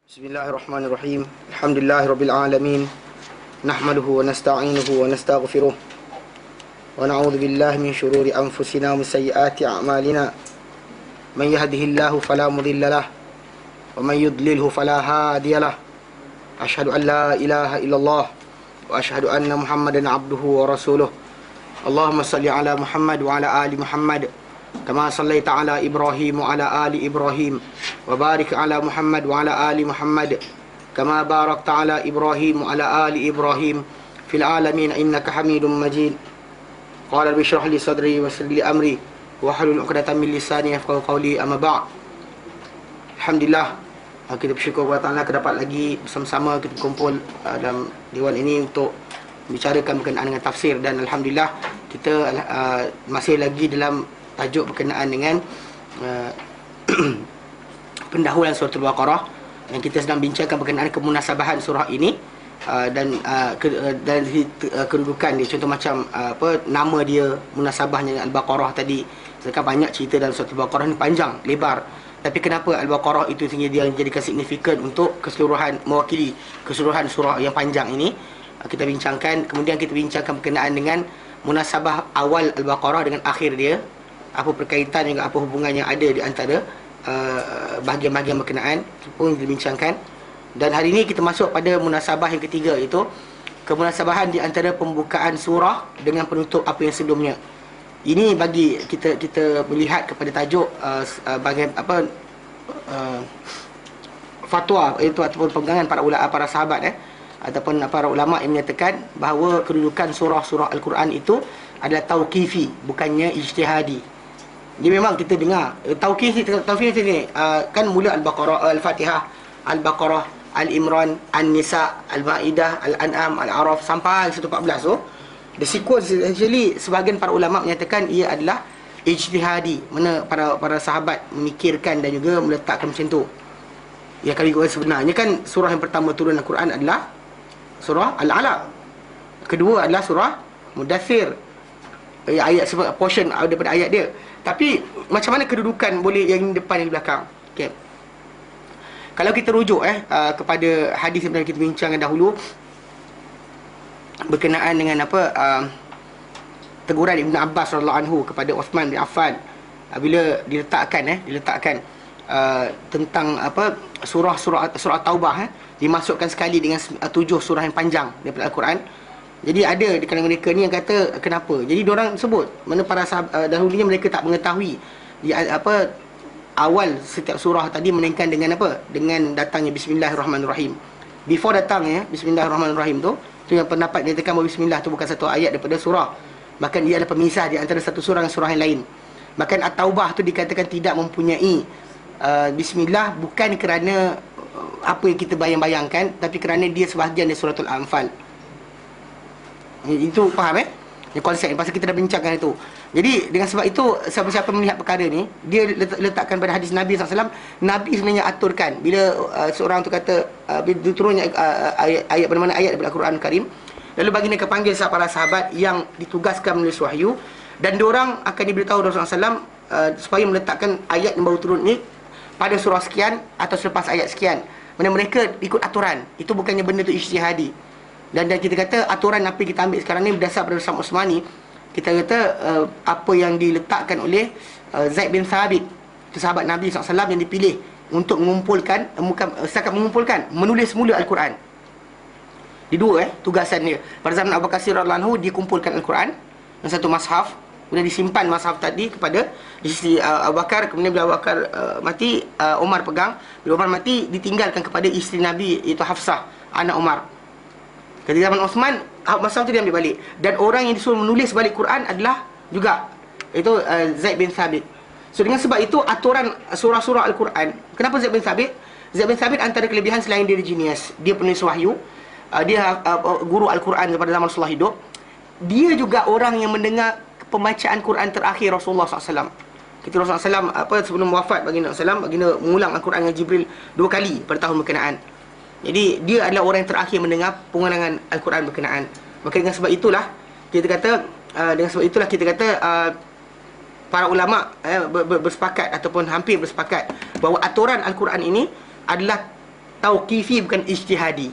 Bismillahirrahmanirrahim. Alhamdulillahirabbil alamin. Nahmaduhu wa nasta'inuhu wa nastaghfiruh. Wa na'udzu billahi min shururi anfusina wa min sayyiati a'malina. Man yahdihillahu fala mudilla lahu wa man yudlilhu fala hadiya lahu. Asyhadu an la ilaha illallah wa asyhadu anna Muhammadan 'abduhu wa rasuluh. Allahumma shalli ala Muhammad wa ala ali Muhammad kama sallaita ala Ibrahim wa ala ali Ibrahim wa barik ala Muhammad wa ala ali Muhammad kama barakta ala Ibrahim wa ala ali Ibrahim fil alamin innaka Hamidum Majid. Qala rabbi shrah li sadri wa yassir li amri wa hlul 'uqdatam min lisani yafqahu qawli, amma ba'd. Alhamdulillah, kita bersyukur kepada Allah dapat lagi bersama-sama kita berkumpul dalam dewan ini untuk bicarakan berkenaan dengan tafsir, dan alhamdulillah kita masih lagi dalam tajuk berkenaan dengan pendahuluan surah Al-Baqarah, yang kita sedang bincangkan berkenaan kemunasabahan surah ini dan kedudukan dia. Contoh macam nama dia, munasabahnya dengan Al-Baqarah tadi. Sedangkan banyak cerita dalam surah Al-Baqarah ni panjang, lebar. Tapi kenapa Al-Baqarah itu sehingga dia dijadikan signifikan untuk keseluruhan, mewakili keseluruhan surah yang panjang ini, kita bincangkan. Kemudian kita bincangkan berkenaan dengan munasabah awal Al-Baqarah dengan akhir dia, apa perkaitan juga, apa hubungan yang ada di antara bahagian-bahagian berkenaan, itu pun dibincangkan. Dan hari ini kita masuk pada munasabah yang ketiga, iaitu kemunasabahan di antara pembukaan surah dengan penutup apa yang sebelumnya. Ini bagi kita melihat kepada tajuk bahagian fatwa, iaitu ataupun pegangan para sahabat ataupun para ulama yang menyatakan bahawa kedudukan surah-surah Al-Quran itu adalah tauqifi, bukannya ijtihadi. Dia memang kita dengar tauqifi ni kan mula Al-Baqarah, Al-Fatihah, Al-Baqarah, Al-Imran, An-Nisa, Al-Maidah, Al-An'am, Al-A'raf sampai 114 tu. The sequence actually sebahagian para ulama menyatakan ia adalah ijtihadi, mana para sahabat memikirkan dan juga meletakkan macam tu. Ya, kalau ikut sebenarnya kan surah yang pertama turun Al-Quran adalah surah Al-Alaq. Kedua adalah surah Mudaththir, ayat sebab portion daripada ayat dia. Tapi macam mana kedudukan boleh yang depan yang belakang? Okey. Kalau kita rujuk kepada hadis yang kita bincangkan dahulu berkenaan dengan teguran Ibn Abbas radhiyallahu anhu kepada Uthman bin Affan bila diletakkan tentang surah Taubah dimasukkan sekali dengan 7 surah yang panjang daripada Al-Quran. Jadi ada di kalangan mereka ni yang kata kenapa. Jadi diorang sebut mana para sahabat dahulunya mereka tak mengetahui awal setiap surah tadi melainkan dengan dengan datangnya bismillahirrahmanirrahim. Before datangnya bismillahirrahmanirrahim tu yang pendapat nyatakan bahawa bismillah tu bukan satu ayat daripada surah, bahkan ia adalah pemisah di antara satu surah dengan surah yang lain. Bahkan At-Taubah tu dikatakan tidak mempunyai bismillah bukan kerana apa yang kita bayang-bayangkan, tapi kerana dia sebahagian dari suratul Anfal. Itu faham yang konsep ni, pasal kita dah bincangkan itu. Jadi dengan sebab itu, siapa-siapa melihat perkara ni, dia letakkan pada hadis Nabi SAW. Nabi sebenarnya aturkan bila seorang tu kata bila turunnya ayat mana ayat daripada Al-Quran Karim, lalu baginda akan panggil para sahabat yang ditugaskan menulis wahyu, dan diorang akan diberitahu Rasulullah SAW supaya meletakkan ayat yang baru turun ni pada surah sekian atau selepas ayat sekian. Mana mereka ikut aturan. Itu bukannya benda tu ijtihadi. Dan kita kata aturan apa yang kita ambil sekarang ni berdasar pada Rasul Utsmani. Kita kata apa yang diletakkan oleh Zaid bin Thabit, itu sahabat Nabi SAW yang dipilih untuk mengumpulkan, setakat mengumpulkan, menulis semula Al-Quran. Di dua tugasan dia. Pada zaman Abu Bakar radhiyallahu anhu, dia kumpulkan Al-Quran dalam satu mashaf, kemudian disimpan mashaf tadi kepada di sisi Abu Bakar. Kemudian bila Abu Bakar mati, Umar pegang. Bila Umar mati, ditinggalkan kepada isteri Nabi, iaitu Hafsah, anak Umar. Ketika zaman Uthman, masa tu dia ambil balik. Dan orang yang disuruh menulis balik Quran adalah juga itu Zaid bin Thabit. So dengan sebab itu aturan surah-surah Al-Quran. Kenapa Zaid bin Thabit? Zaid bin Thabit antara kelebihan selain dia genius, dia penulis wahyu, dia guru Al-Quran pada zaman Rasulullah hidup. Dia juga orang yang mendengar pembacaan Quran terakhir Rasulullah SAW. Ketika Rasulullah SAW sebelum wafat baginda mengulang Al-Quran dengan Jibril 2 kali pada tahun berkenaan. Jadi dia adalah orang yang terakhir mendengar pengulangan Al-Quran berkenaan. Maka dengan sebab itulah kita kata para ulama bersepakat ataupun hampir bersepakat bahawa aturan Al-Quran ini adalah tauqifi, bukan ijtihadi.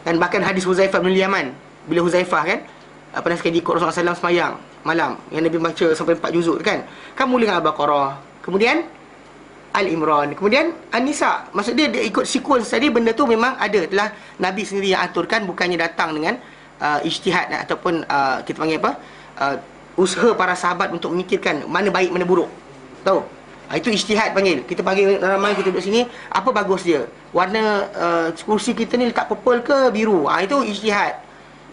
Dan bahkan hadis Huzaifah bin Yaman, bila Huzaifah kan pernah sekali ikut Rasulullah SAW semayang malam, yang Nabi baca sampai 4 juzuk kan, kamu dengan Al-Baqarah, kemudian Al-Imran, kemudian An-Nisa. Maksud dia ikut sequence tadi, benda tu memang ada, telah Nabi sendiri yang aturkan, bukannya datang dengan ijtihad ataupun kita panggil apa, usaha para sahabat untuk memikirkan mana baik mana buruk. Tahu? Itu ijtihad panggil. Kita panggil ramai, kita duduk sini, apa bagus dia? Warna kursi kita ni letak purple ke biru? Itu ijtihad.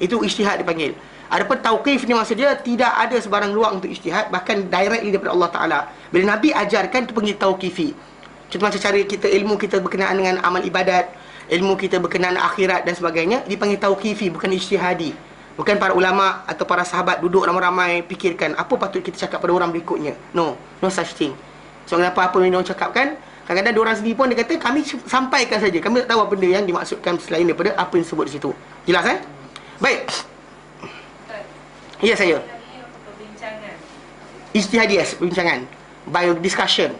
Itu ijtihad dipanggil. Adapun tauqif ni maksud dia tidak ada sebarang ruang untuk ijtihad, bahkan directly daripada Allah Taala. Bila Nabi ajarkan tu panggil tauqifi. Contoh macam cara kita, ilmu kita berkenaan dengan amal ibadat, ilmu kita berkenaan akhirat dan sebagainya, dipanggil tauqifi, bukan ijtihadi. Bukan para ulama atau para sahabat duduk ramai-ramai fikirkan apa patut kita cakap pada orang berikutnya. No such thing. So kenapa apa yang diorang cakapkan, kadang-kadang diorang sendiri pun dia kata kami sampaikan saja, kami tak tahu apa benda yang dimaksudkan selain daripada apa yang disebut di situ. Jelas Baik. Ya, saya. Ijtihadi, yes, perbincangan. By discussion.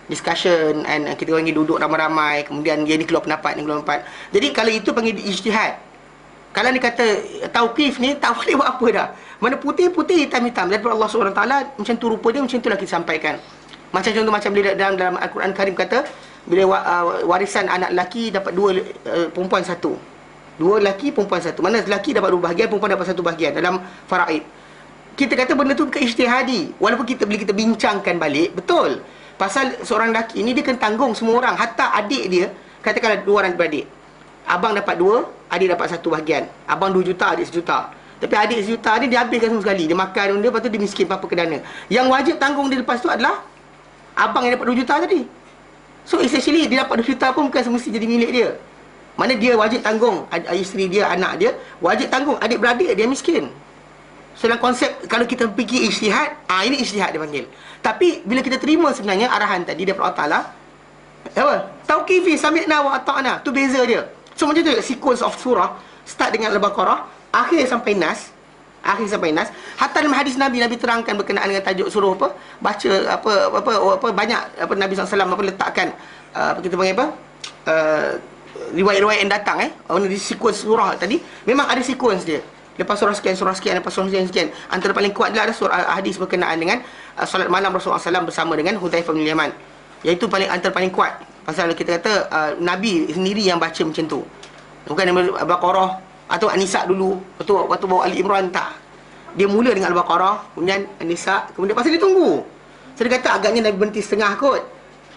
Discussion, and kita orang ni duduk ramai-ramai, kemudian dia ni keluar pendapat, ni keluar pendapat. Jadi kalau itu panggil ijtihad. Kalau ni kata tauqif ni, tak boleh buat apa dah. Mana putih-putih, hitam-hitam. Daripada Allah SWT, macam tu rupa dia, macam itulah kita sampaikan. Macam contoh macam bila dalam Al-Quran Karim kata, bila warisan anak lelaki dapat 2, perempuan 1. 2 lelaki, perempuan 1. Mana lelaki dapat 2 bahagian, perempuan dapat 1 bahagian dalam faraid. Kita kata benda tu bukan ijtihadi. Walaupun bila kita bincangkan balik, betul. Pasal seorang lelaki ni dia kena tanggung semua orang. Hatta adik dia, katakanlah 2 orang beradik. Abang dapat 2, adik dapat 1 bahagian. Abang 2 juta, adik 1 juta. Tapi adik 1 juta ni dia habiskan semua sekali. Dia makan dia, lepas tu dia miskin apa-apa ke dana. Yang wajib tanggung dia lepas tu adalah abang yang dapat 2 juta tadi. So essentially dia dapat 2 juta pun bukan semestinya jadi milik dia. Mana dia wajib tanggung isteri dia, anak dia, wajib tanggung adik beradik dia miskin. So dalam konsep, kalau kita fikir ijtihad, ini ijtihad dia panggil. Tapi bila kita terima sebenarnya arahan tadi daripada Allah Taala, apa? Tauqifi, sami'na wa ata'na. Tu beza dia. So macam tu sequence of surah, start dengan Al-Baqarah, akhir sampai Nas. Hatta dalam hadis Nabi terangkan berkenaan dengan tajuk suruh apa, baca apa banyak apa Nabi SAW letakkan kita panggil apa, riwayat-riwayat yang datang di sequence surah tadi memang ada sequence dia. Lepas surah sekian, lepas surah sekian. Antara paling kuat adalah surah hadis berkenaan dengan solat malam Rasulullah SAW bersama dengan Huzaifah bin Yaman. Iaitu antara paling kuat. Pasal kita kata Nabi sendiri yang baca macam tu. Bukan Al-Baqarah atau An-Nisa dulu, waktu bawa Ali Imran, tak. Dia mula dengan Al-Baqarah, kemudian An-Nisa, kemudian pasal dia tunggu. So dia kata agaknya Nabi berhenti setengah kot.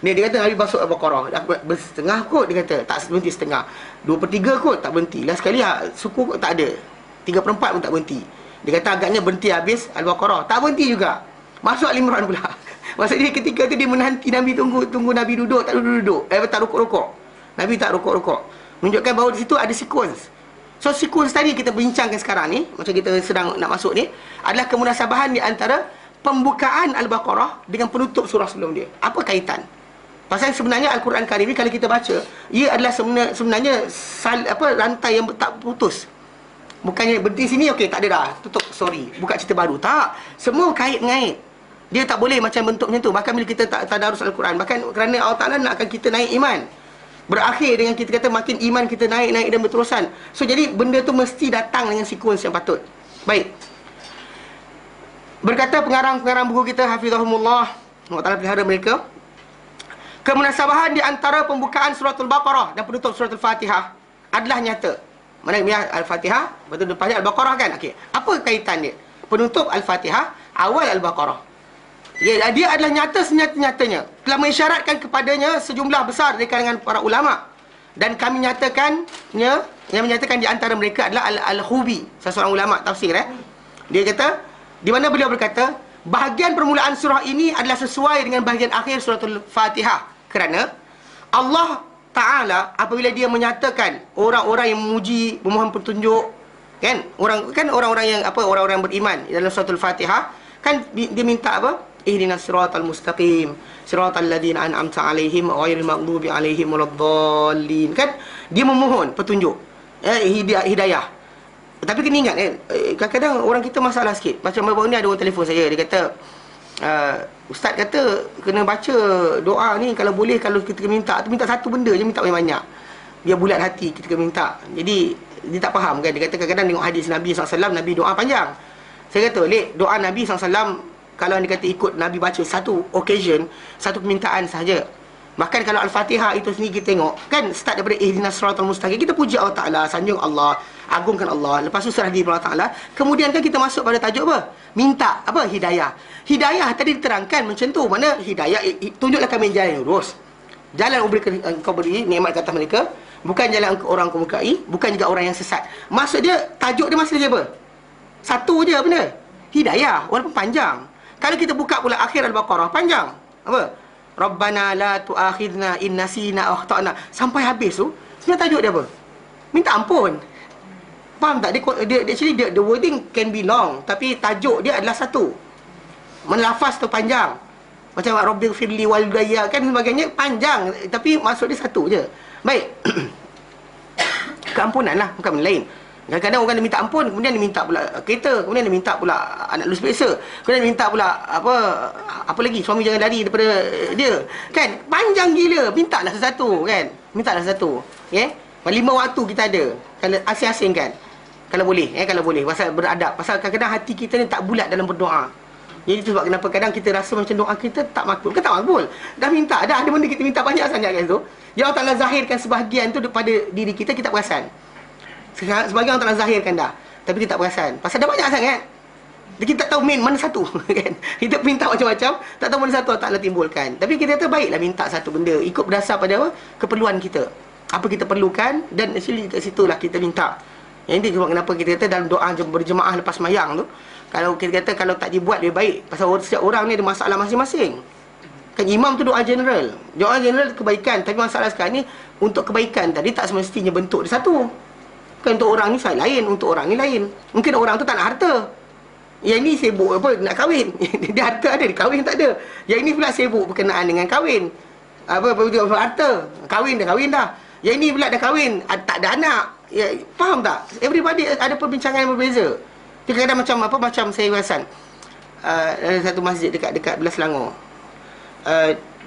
Dia kata Nabi masuk Al-Baqarah setengah kot, dia kata tak berhenti setengah, 2/3 kot tak berhenti. Last sekali suku kot tak ada, 3/4 pun tak berhenti. Dia kata agaknya berhenti habis Al-Baqarah, tak berhenti juga, masuk Al-Imran pula. Maksudnya ketika tu dia menanti Nabi, tunggu Nabi duduk, tak duduk, tak rukuk-rukuk. Nabi tak rukuk-rukuk, menunjukkan bahawa di situ ada sequence. So sequence tadi kita bincangkan sekarang ni, macam kita sedang nak masuk ni, adalah kemunasabahan di antara pembukaan Al-Baqarah dengan penutup surah sebelum dia. Apa kaitan? Pasal sebenarnya Al-Quran Karim ni kalau kita baca, ia adalah sebenarnya rantai yang tak putus. Bukannya berhenti sini, okey tak ada dah, tutup, sorry, buka cerita baru. Tak, semua kait-ngait. Dia tak boleh macam bentuk macam tu. Bahkan bila kita tadarus Al-Quran, bahkan kerana Allah Ta'ala nakkan kita naik iman, berakhir dengan kita kata makin iman kita naik dan berterusan. So jadi benda tu mesti datang dengan sequence yang patut. Baik. Berkata pengarang-pengarang buku kita, hafizahumullah, Allah Ta'ala pelihara mereka, kemunasabahan di antara pembukaan suratul Baqarah dan penutup suratul Fatihah adalah nyata. Mana Al-Fatihah, betul depannya Al-Baqarah kan? Okey. Apa kaitan dia? Penutup Al-Fatihah, awal Al-Baqarah. Dia adalah nyata senyata-nyatanya. Telah mengisyaratkan kepadanya sejumlah besar dari kalangan para ulama. Dan kami nyatakannya, yang menyatakan di antara mereka adalah Al-Khubi, seorang ulama tafsir. Dia kata, di mana beliau berkata, bahagian permulaan surah ini adalah sesuai dengan bahagian akhir suratul Fatihah. Kerana Allah Ta'ala apabila dia menyatakan orang-orang yang memuji, memohon petunjuk, orang-orang yang orang-orang yang beriman dalam suratul Fatihah, kan dia minta apa? Ihdinas siratal mustaqim, siratal ladzina an'amta 'alaihim ghairil maghdubi 'alaihim waladdallin. Kan dia memohon petunjuk, hidayah. Tapi kena ingat kadang-kadang orang kita masalah sikit. Macam baru ni ada orang telefon saya, dia kata ustaz kata kena baca doa ni, kalau boleh kalau kita minta satu benda je, minta banyak-banyak. Dia bulat hati ketika minta. Jadi dia tak faham kan. Dia kata kadang-kadang tengok hadis Nabi SAW, Nabi doa panjang. Saya kata, Lek, doa Nabi SAW, kalau dia kata ikut Nabi baca satu occasion, satu permintaan sahaja. Bahkan kalau Al-Fatihah itu sendiri kita tengok, kan start daripada ihdinas siratal mustaqim, kita puji Allah Ta'ala, sanjung Allah, agungkan Allah. Lepas tu serah diri Allah Ta'ala. Kemudian kan kita masuk pada tajuk apa? Minta apa? Hidayah. Hidayah tadi diterangkan macam tu. Mana hidayah? Tunjuklah kami jalan yang lurus. Jalan engkau beri nikmat ke atas mereka, bukan jalan orang kau mukai, bukan juga orang yang sesat. Maksud dia, tajuk dia masih lagi apa? Satu je benda. Hidayah, walaupun panjang. Kalau kita buka pula akhir Al-Baqarah, panjang. Apa? Rabbana la tu'akhidna in nasina aw akhtana. Sampai habis tu, sebenarnya tajuk dia apa? Minta ampun. Faham tak? Actually the wording can be long, tapi tajuk dia adalah satu. Lafaz tu panjang. Macam Rabbil firli walidayya kan sebagainya panjang, tapi maksud dia satu je. Baik. Keampunan lah, bukan benda lain. Kadang-kadang orang dia minta ampun, kemudian dia minta pula kereta, kemudian dia minta pula anak lu sepeksa, kemudian dia minta pula apa lagi, suami jangan lari daripada dia. Kan? Panjang gila. Mintalah sesuatu kan. Mintalah sesuatu. Okay? 5 waktu kita ada. Kalau asing-asing kan. Kalau boleh, kalau boleh. Pasal beradab. Pasal kadang-kadang hati kita ni tak bulat dalam berdoa. Jadi itu sebab kenapa kadang kita rasa macam doa kita tak makbul. Bukan tak makbul. Dah minta. Dah ada benda kita minta banyak sangat kat situ. Dia Allah Ta'ala zahirkan sebahagian tu pada diri kita, kita perasan. Sebagian orang tak zahirkan dah, tapi kita tak perasan. Pasal dah banyak sangat. Kita tak tahu main mana satu kan. Kita minta macam-macam, tak tahu mana satu Allah timbulkan. Tapi kita kata baiklah minta satu benda, ikut berdasar pada apa? Keperluan kita. Apa kita perlukan, dan actually kat situlah kita minta. Yang ini sebab kenapa kita kata dalam doa berjemaah lepas mayang tu, kalau kita kata kalau tak dibuat lebih baik. Pasal setiap orang ni ada masalah masing-masing. Kan imam tu doa general. Doa general kebaikan, tapi masalah sekarang ni untuk kebaikan tadi tak semestinya bentuk dia satu. Kan untuk orang ni saya lain, untuk orang ni lain. Mungkin orang tu tak nak harta. Yang ni sibuk apa nak kahwin. Dia harta ada, dia kahwin tak ada. Yang ni pula sibuk berkenaan dengan kahwin. Apa harta. Kahwin dah. Yang ni pula dah kahwin, tak ada anak. Ya, faham tak? Everybody ada perbincangan yang berbeza. Dia kadang macam saya perasan. Ada satu masjid dekat Belas Selangor.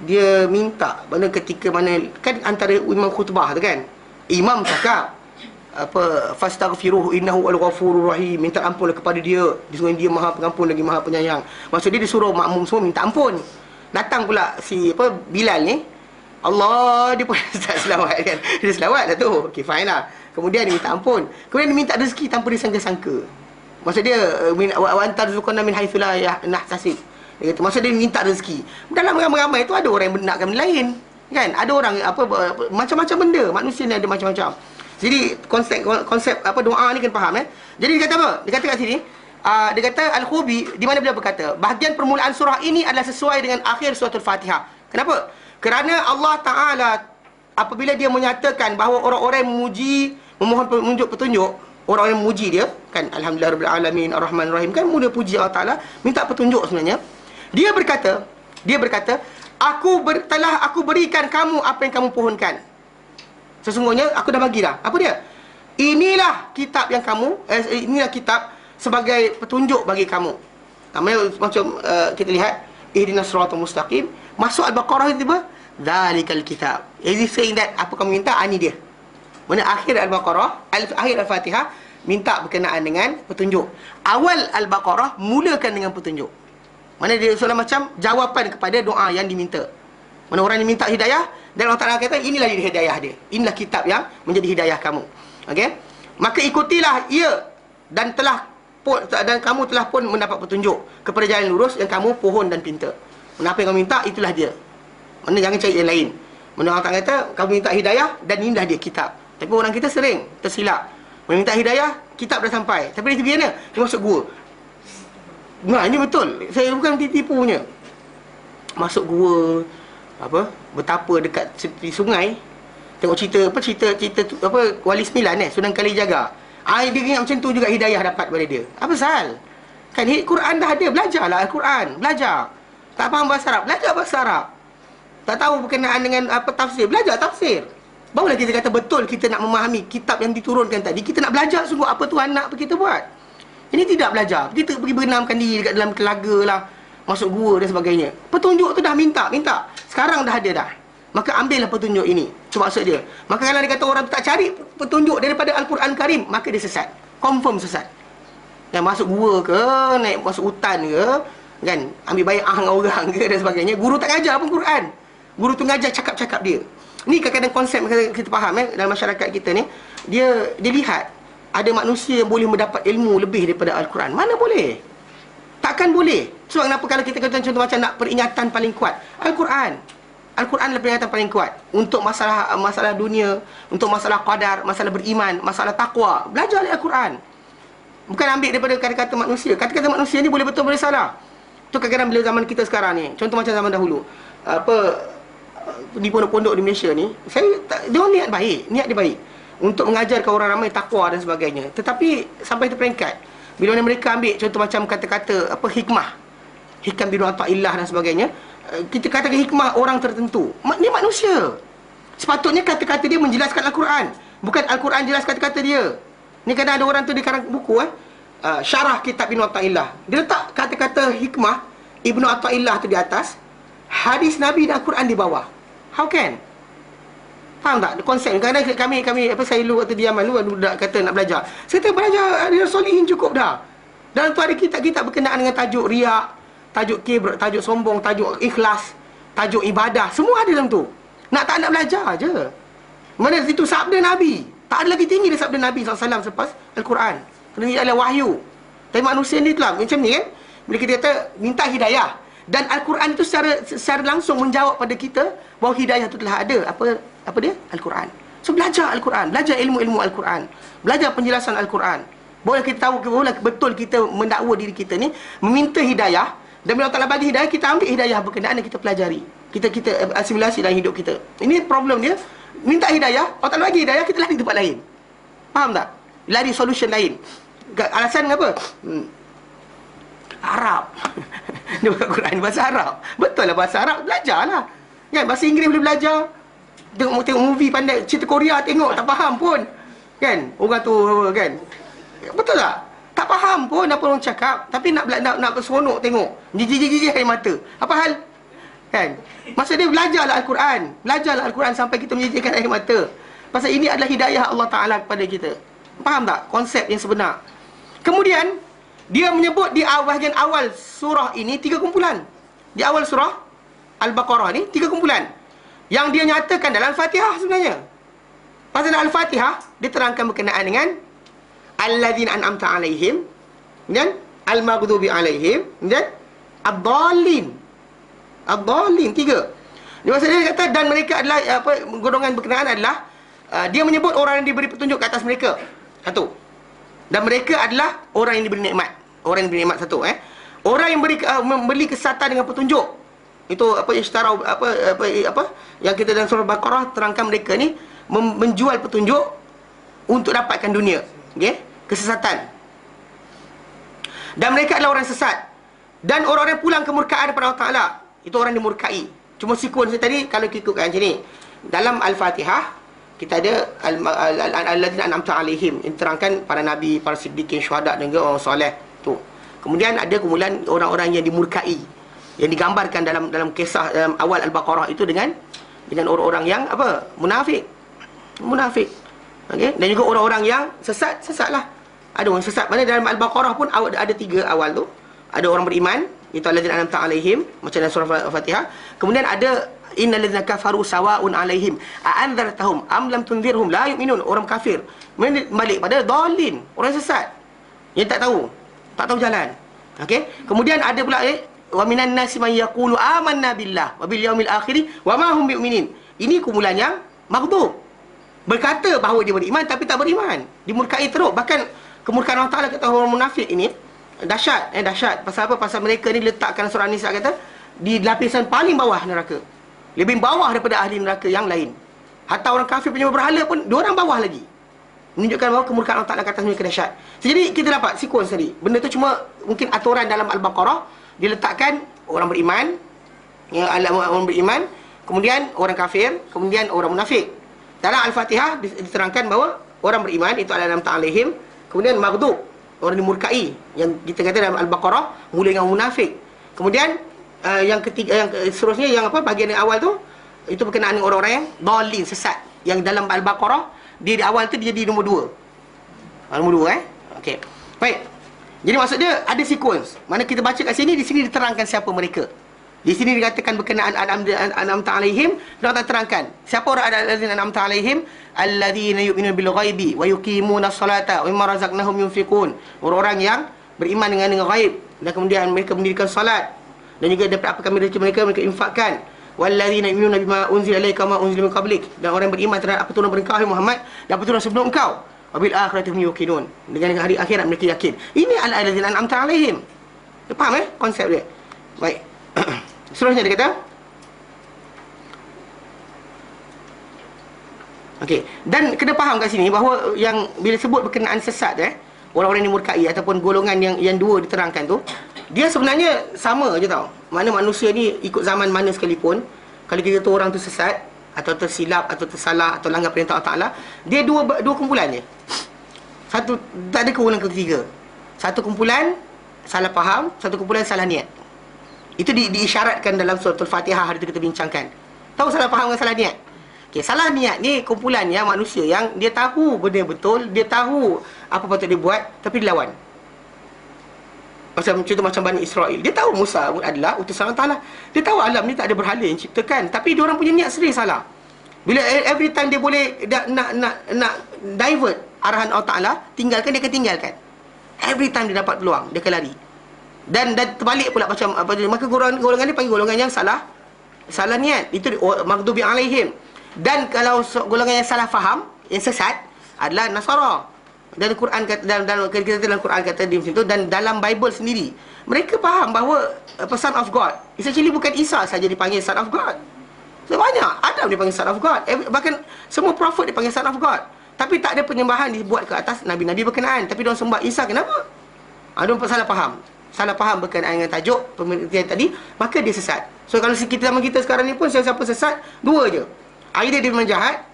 Dia minta mana ketika mana kan antara imam khutbah tu kan. Imam cakap fastaghfiruhu innahu al-ghafurur rahim, minta ampunlah kepada dia, dia Maha Pengampun lagi Maha Penyayang. Maksud dia disuruh makmum semua minta ampun. Datang pula si Bilal ni, Allah, dia pun start selawat kan. Dia selawat dah tu. Okey, fine lah. Kemudian dia minta ampun. Kemudian dia minta rezeki tanpa disangka-sangka. Maksud dia wa antarzuqna min haitsu la nahtasib. Dia kata maksud dia minta rezeki. Dalam ramai-ramai tu ada orang yang benarkan benda lain. Kan? Ada orang macam-macam benda. Manusia ni ada macam-macam. Jadi konsep doa ni kena faham Jadi dia kata apa? Dia kata kat sini, dia kata Al-Khubi di mana beliau berkata, bahagian permulaan surah ini adalah sesuai dengan akhir surah Al-Fatihah. Kenapa? Kerana Allah Taala apabila dia menyatakan bahawa orang-orang yang memuji, memohon petunjuk, orang-orang yang memuji dia, kan alhamdulillahirabbil alamin arrahmanir rahim, kan mudah puji Allah Taala, minta petunjuk sebenarnya. Dia berkata, telah aku berikan kamu apa yang kamu pohonkan. Sesungguhnya aku dah bagi dah. Apa dia? Inilah kitab yang inilah kitab sebagai petunjuk bagi kamu. Namanya macam kita lihat ihdinas siratal mustaqim, masuk Al-Baqarah tiba, dzalikal kitab. Is saying that apa kamu minta, ini dia. Mana akhir Al-Baqarah, akhir Al-Fatihah minta berkenaan dengan petunjuk. Awal Al-Baqarah mulakan dengan petunjuk. Mana dia seolah macam jawapan kepada doa yang diminta. Mana orang yang minta hidayah, dan Allah Ta'ala kata inilah hidayah dia, inilah kitab yang menjadi hidayah kamu. Okey, maka ikutilah ia dan kamu telah pun mendapat petunjuk kepada jalan lurus yang kamu pohon dan pinta. Mana apa yang kamu minta, itulah dia. Mana jangan cari yang lain. Mana Allah Ta'ala kata kamu minta hidayah dan inilah dia kitab. Tapi orang kita sering tersilap. Mana minta hidayah, kitab dah sampai, tapi dia pergi mana? Dia masuk gua. Nah, ini betul. Saya bukan tipu-tipunya. Masuk gua, betapa dekat tepi sungai, tengok cerita Wali Sembilan Sunan Kalijaga. Dia ingat macam tu juga hidayah dapat pada dia. Apa pasal? Kan Quran dah ada, belajarlah Al-Quran, belajar. Tak faham bahasa Arab, belajar bahasa Arab. Tak tahu berkenaan dengan tafsir, belajar tafsir. Barulah kita kata betul kita nak memahami kitab yang diturunkan tadi, kita nak belajar sungguh apa Tuhan nak kita buat. Ini tidak belajar. Kita pergi berenamkan diri dekat dalam telaga lah, masuk gua dan sebagainya. Petunjuk tu dah minta. Sekarang dah ada dah. maka ambillah petunjuk ini. Itu maksud dia. Maka kalau dia kata orang tu tak cari petunjuk daripada Al-Quran Karim, maka dia sesat. Confirm sesat. Dan masuk gua ke, masuk hutan ke, kan, ambil bai'ah dengan orang ke dan sebagainya. Guru tak ngajar pun Quran. Guru tu ngajar cakap-cakap dia. Ni kadang-kadang konsep kita faham dalam masyarakat kita ni, dia lihat ada manusia yang boleh mendapat ilmu lebih daripada Al-Quran. Mana boleh? Takkan boleh. Sebab kenapa kalau kita kata contoh macam nak peringatan paling kuat, Al-Quran. Al-Quran adalah peringatan paling kuat untuk masalah dunia, untuk masalah qadar, masalah beriman, masalah takwa. Belajar Al-Quran. Bukan ambil daripada kata-kata manusia. Kata-kata manusia ni boleh betul boleh salah. Tu kadang-kadang bila zaman kita sekarang ni, contoh macam zaman dahulu, di pondok-pondok di Malaysia ni, dia orang niat dia baik untuk mengajarkan orang ramai takwa dan sebagainya. Tetapi sampai ke peringkat bila mereka ambil contoh macam kata-kata hikmah bin Athaillah dan sebagainya, kita katakan hikmah orang tertentu, dia manusia. Sepatutnya kata-kata dia menjelaskan Al-Quran, bukan Al-Quran jelas kata-kata dia. Ni kadang ada orang tu di karang buku syarah kitab Ibn Athaillah, dia letak kata-kata hikmah Ibn Athaillah tu di atas, hadis Nabi dan Al-Quran di bawah. How can? Faham tak konsep? Kadang-kadang kami saya dulu waktu diaman dulu, budak kata nak belajar, saya kata belajar Riyadhus Shalihin cukup dah. Dalam tu ada kitab-kitab berkenaan dengan tajuk riak, tajuk kibr, tajuk sombong, tajuk ikhlas, tajuk ibadah, semua ada dalam tu. Tak nak belajar je. Mana situ sabda Nabi, tak ada lagi tinggi dari sabda Nabi SAW selepas Al-Quran. Kerana ia adalah wahyu. Tapi manusia ni telah macam ni kan, bila kita kata minta hidayah, dan Al-Quran itu secara langsung menjawab pada kita bahawa hidayah itu telah ada. Apa dia? Al-Quran. So belajar Al-Quran, belajar ilmu-ilmu Al-Quran, belajar penjelasan Al-Quran. Boleh kita tahu, boleh betul kita mendakwa diri kita ni meminta hidayah, dan bila Allah Ta'ala bagi hidayah, kita ambil hidayah berkenaan dan kita pelajari. Kita asimilasi dalam hidup kita. Ini problem dia. Minta hidayah, Allah Ta'ala bagi hidayah, kita lari tempat lain. Faham tak? Lari solution lain. Alasan apa? Arab. Dia bukan Quran, bahasa Arab. Betul lah bahasa Arab, belajarlah. Kan, bahasa Inggeris boleh belajar. Tengok movie pandai, cerita Korea tengok, tak faham pun. Kan, orang tu kan. Betul tak? Tak faham pun apa orang cakap, tapi nak seronok tengok. Jijik-jijik air mata. Apa hal? Kan? Maksud dia belajarlah Al-Quran. Belajarlah Al-Quran sampai kita menjijikkan air mata. Pasal ini adalah hidayah Allah Ta'ala kepada kita. Faham tak konsep yang sebenar? Kemudian dia menyebut di bahagian awal surah ini 3 kumpulan. Di awal surah Al-Baqarah ni 3 kumpulan yang dia nyatakan dalam Al-Fatihah sebenarnya. Pasal dalam Al-Fatihah diterangkan berkenaan dengan alladzina an'amta alaihim, dan al-maghdubi alaihim, dan ad-dallin. Ad-dallin 3. Dia maksudnya kata dan mereka adalah golongan berkenaan adalah dia menyebut orang yang diberi petunjuk ke atas mereka. Satu. Dan mereka adalah orang yang diberi nikmat. Orang yang diberi nikmat satu orang yang memberi kesatan dengan petunjuk. Itu ishtara yang kita dalam surah Baqarah terangkan mereka ni menjual petunjuk untuk dapatkan dunia. Okey, kesesatan. Dan mereka adalah orang sesat. Dan orang-orang pulang kemurkaan daripada Allah Ta'ala. Itu orang dimurkai. Cuma sekuens tadi kalau ikutkan macam ni. Dalam Al-Fatihah kita ada alladzina an'amta alaihim, yang terangkan para nabi, para siddiqin, syuhada dan juga orang soleh tu. Kemudian ada kumpulan orang-orang yang dimurkai, yang digambarkan dalam kisah dalam awal Al-Baqarah itu dengan orang-orang yang munafik. Okey, dan juga orang-orang yang sesatlah. Ada orang sesat. Mana dalam Al-Baqarah pun ada 3 awal tu. Ada orang beriman, itu alladzina an'amta alaihim, macam dalam surah Al-Fatihah. Kemudian ada innal ladzina kafaru sawaun alaihim a anzartahum am lam tunzirhum la yu'minun, orang kafir. Balik pada dhalin, orang sesat yang tak tahu jalan. Okey, kemudian ada pula wa minan nasi man yaqulu amanna billah wa bil yaumil akhir wa ma hum bi'minin. Ini kumpulan yang maghdub, berkata bahawa dia beriman tapi tak beriman, dimurkai teruk. Bahkan kemurkaan Allah Ta'ala kata orang munafik ini dahsyat. Dahsyat. Pasal apa? Pasal mereka ni letakkan surah Nisa kata di lapisan paling bawah neraka, lebih bawah daripada ahli neraka yang lain. Hatta orang kafir penyembah berhala pun diorang bawah lagi, menunjukkan bahawa kemurkaan Allah Ta'ala ke atas mereka dahsyat. Jadi kita dapat sekuens tadi. Benda tu cuma mungkin aturan dalam Al-Baqarah diletakkan orang beriman, orang beriman, kemudian orang kafir, kemudian orang munafik. Dalam Al-Fatihah diterangkan bahawa orang beriman itu adalah an'amta alaihim, kemudian maghdub, orang dimurkai, yang kita kata dalam Al-Baqarah mulai dengan munafik. Kemudian yang ketiga, yang seterusnya yang bahagian yang awal tu itu berkenaan dengan orang-orang yang dhalin, sesat. Yang dalam Al-Baqarah, dia di awal tu dia jadi nombor 2. Nombor 2 okey. Baik. Jadi maksud dia ada sequence. Mana kita baca kat sini, di sini diterangkan siapa mereka. Di sini dikatakan berkenaan an'amta alaihim, Allah tak terangkan. Siapa orang alladzina an'amta alaihim? Alladzina yu'minuna bil ghaibi wa yuqimuna as-salata wa mimma razaqnahum yunfiqun. Orang-orang yang beriman dengan ghaib dan kemudian mereka mendirikan salat dan juga dapat apa kami rezeki mereka infakkan. Walladzina yu'minuna bima unzila ilaika wa unzila min qablik. Dan orang yang beriman terhadap apa turun kepada engkau Muhammad dan apa turun sebelum engkau. Wabil akhirati hum yuqinun. Dengan hari akhirat mereka yakin. Ini alladzina an'amta alaihim. Faham konsep dia? Baik. Seterusnya dia kata, okey, dan kena faham kat sini bahawa yang bila sebut berkenaan sesat orang-orang yang murkai ataupun golongan yang dua diterangkan tu, dia sebenarnya sama je tau. Mana manusia ni ikut zaman mana sekalipun, kalau kita tu orang tu sesat atau tersilap atau tersalah atau langgar perintah Allah Taala, dia dua kumpulan je. Satu, tak ada kumpulan ketiga. Satu kumpulan salah faham, satu kumpulan salah niat. Itu diisyaratkan dalam surah Al-Fatihah hari itu kita bincangkan. Tahu salah faham dengan salah niat? Okey, salah niat ni kumpulan yang manusia yang dia tahu benda betul, dia tahu apa patut dia buat tapi dia lawan. Contoh macam Bani Israel. Dia tahu Musa adalah utusan Allah Ta'ala. Dia tahu alam ni tak ada berhala yang ciptakan, tapi dia orang punya niat sendiri salah. Bila every time dia boleh nak divert arahan Allah Ta'ala, tinggalkan, dia akan tinggalkan. Every time dia dapat peluang, dia akan lari. Dan terbalik pula macam apa dia, maka golongan ni panggil golongan yang salah niat. Itu maghdubi alaihim. Dan kalau golongan yang salah faham, yang sesat adalah Nasara. Dan Quran kata dalam Quran kata di situ, dan dalam Bible sendiri mereka faham bahawa son of God essentially bukan Isa saja dipanggil son of God. So, banyak Adam dipanggil son of God, bahkan semua prophet dipanggil son of God. Tapi tak ada penyembahan dibuat ke atas nabi-nabi berkenaan, tapi diorang sembah Isa. Kenapa? Diorang salah faham berkenaan dengan tajuk pengertian tadi, maka dia sesat. So kalau kita zaman kita sekarang ni pun, siapa sesat, dua je. Either dia memang jahat,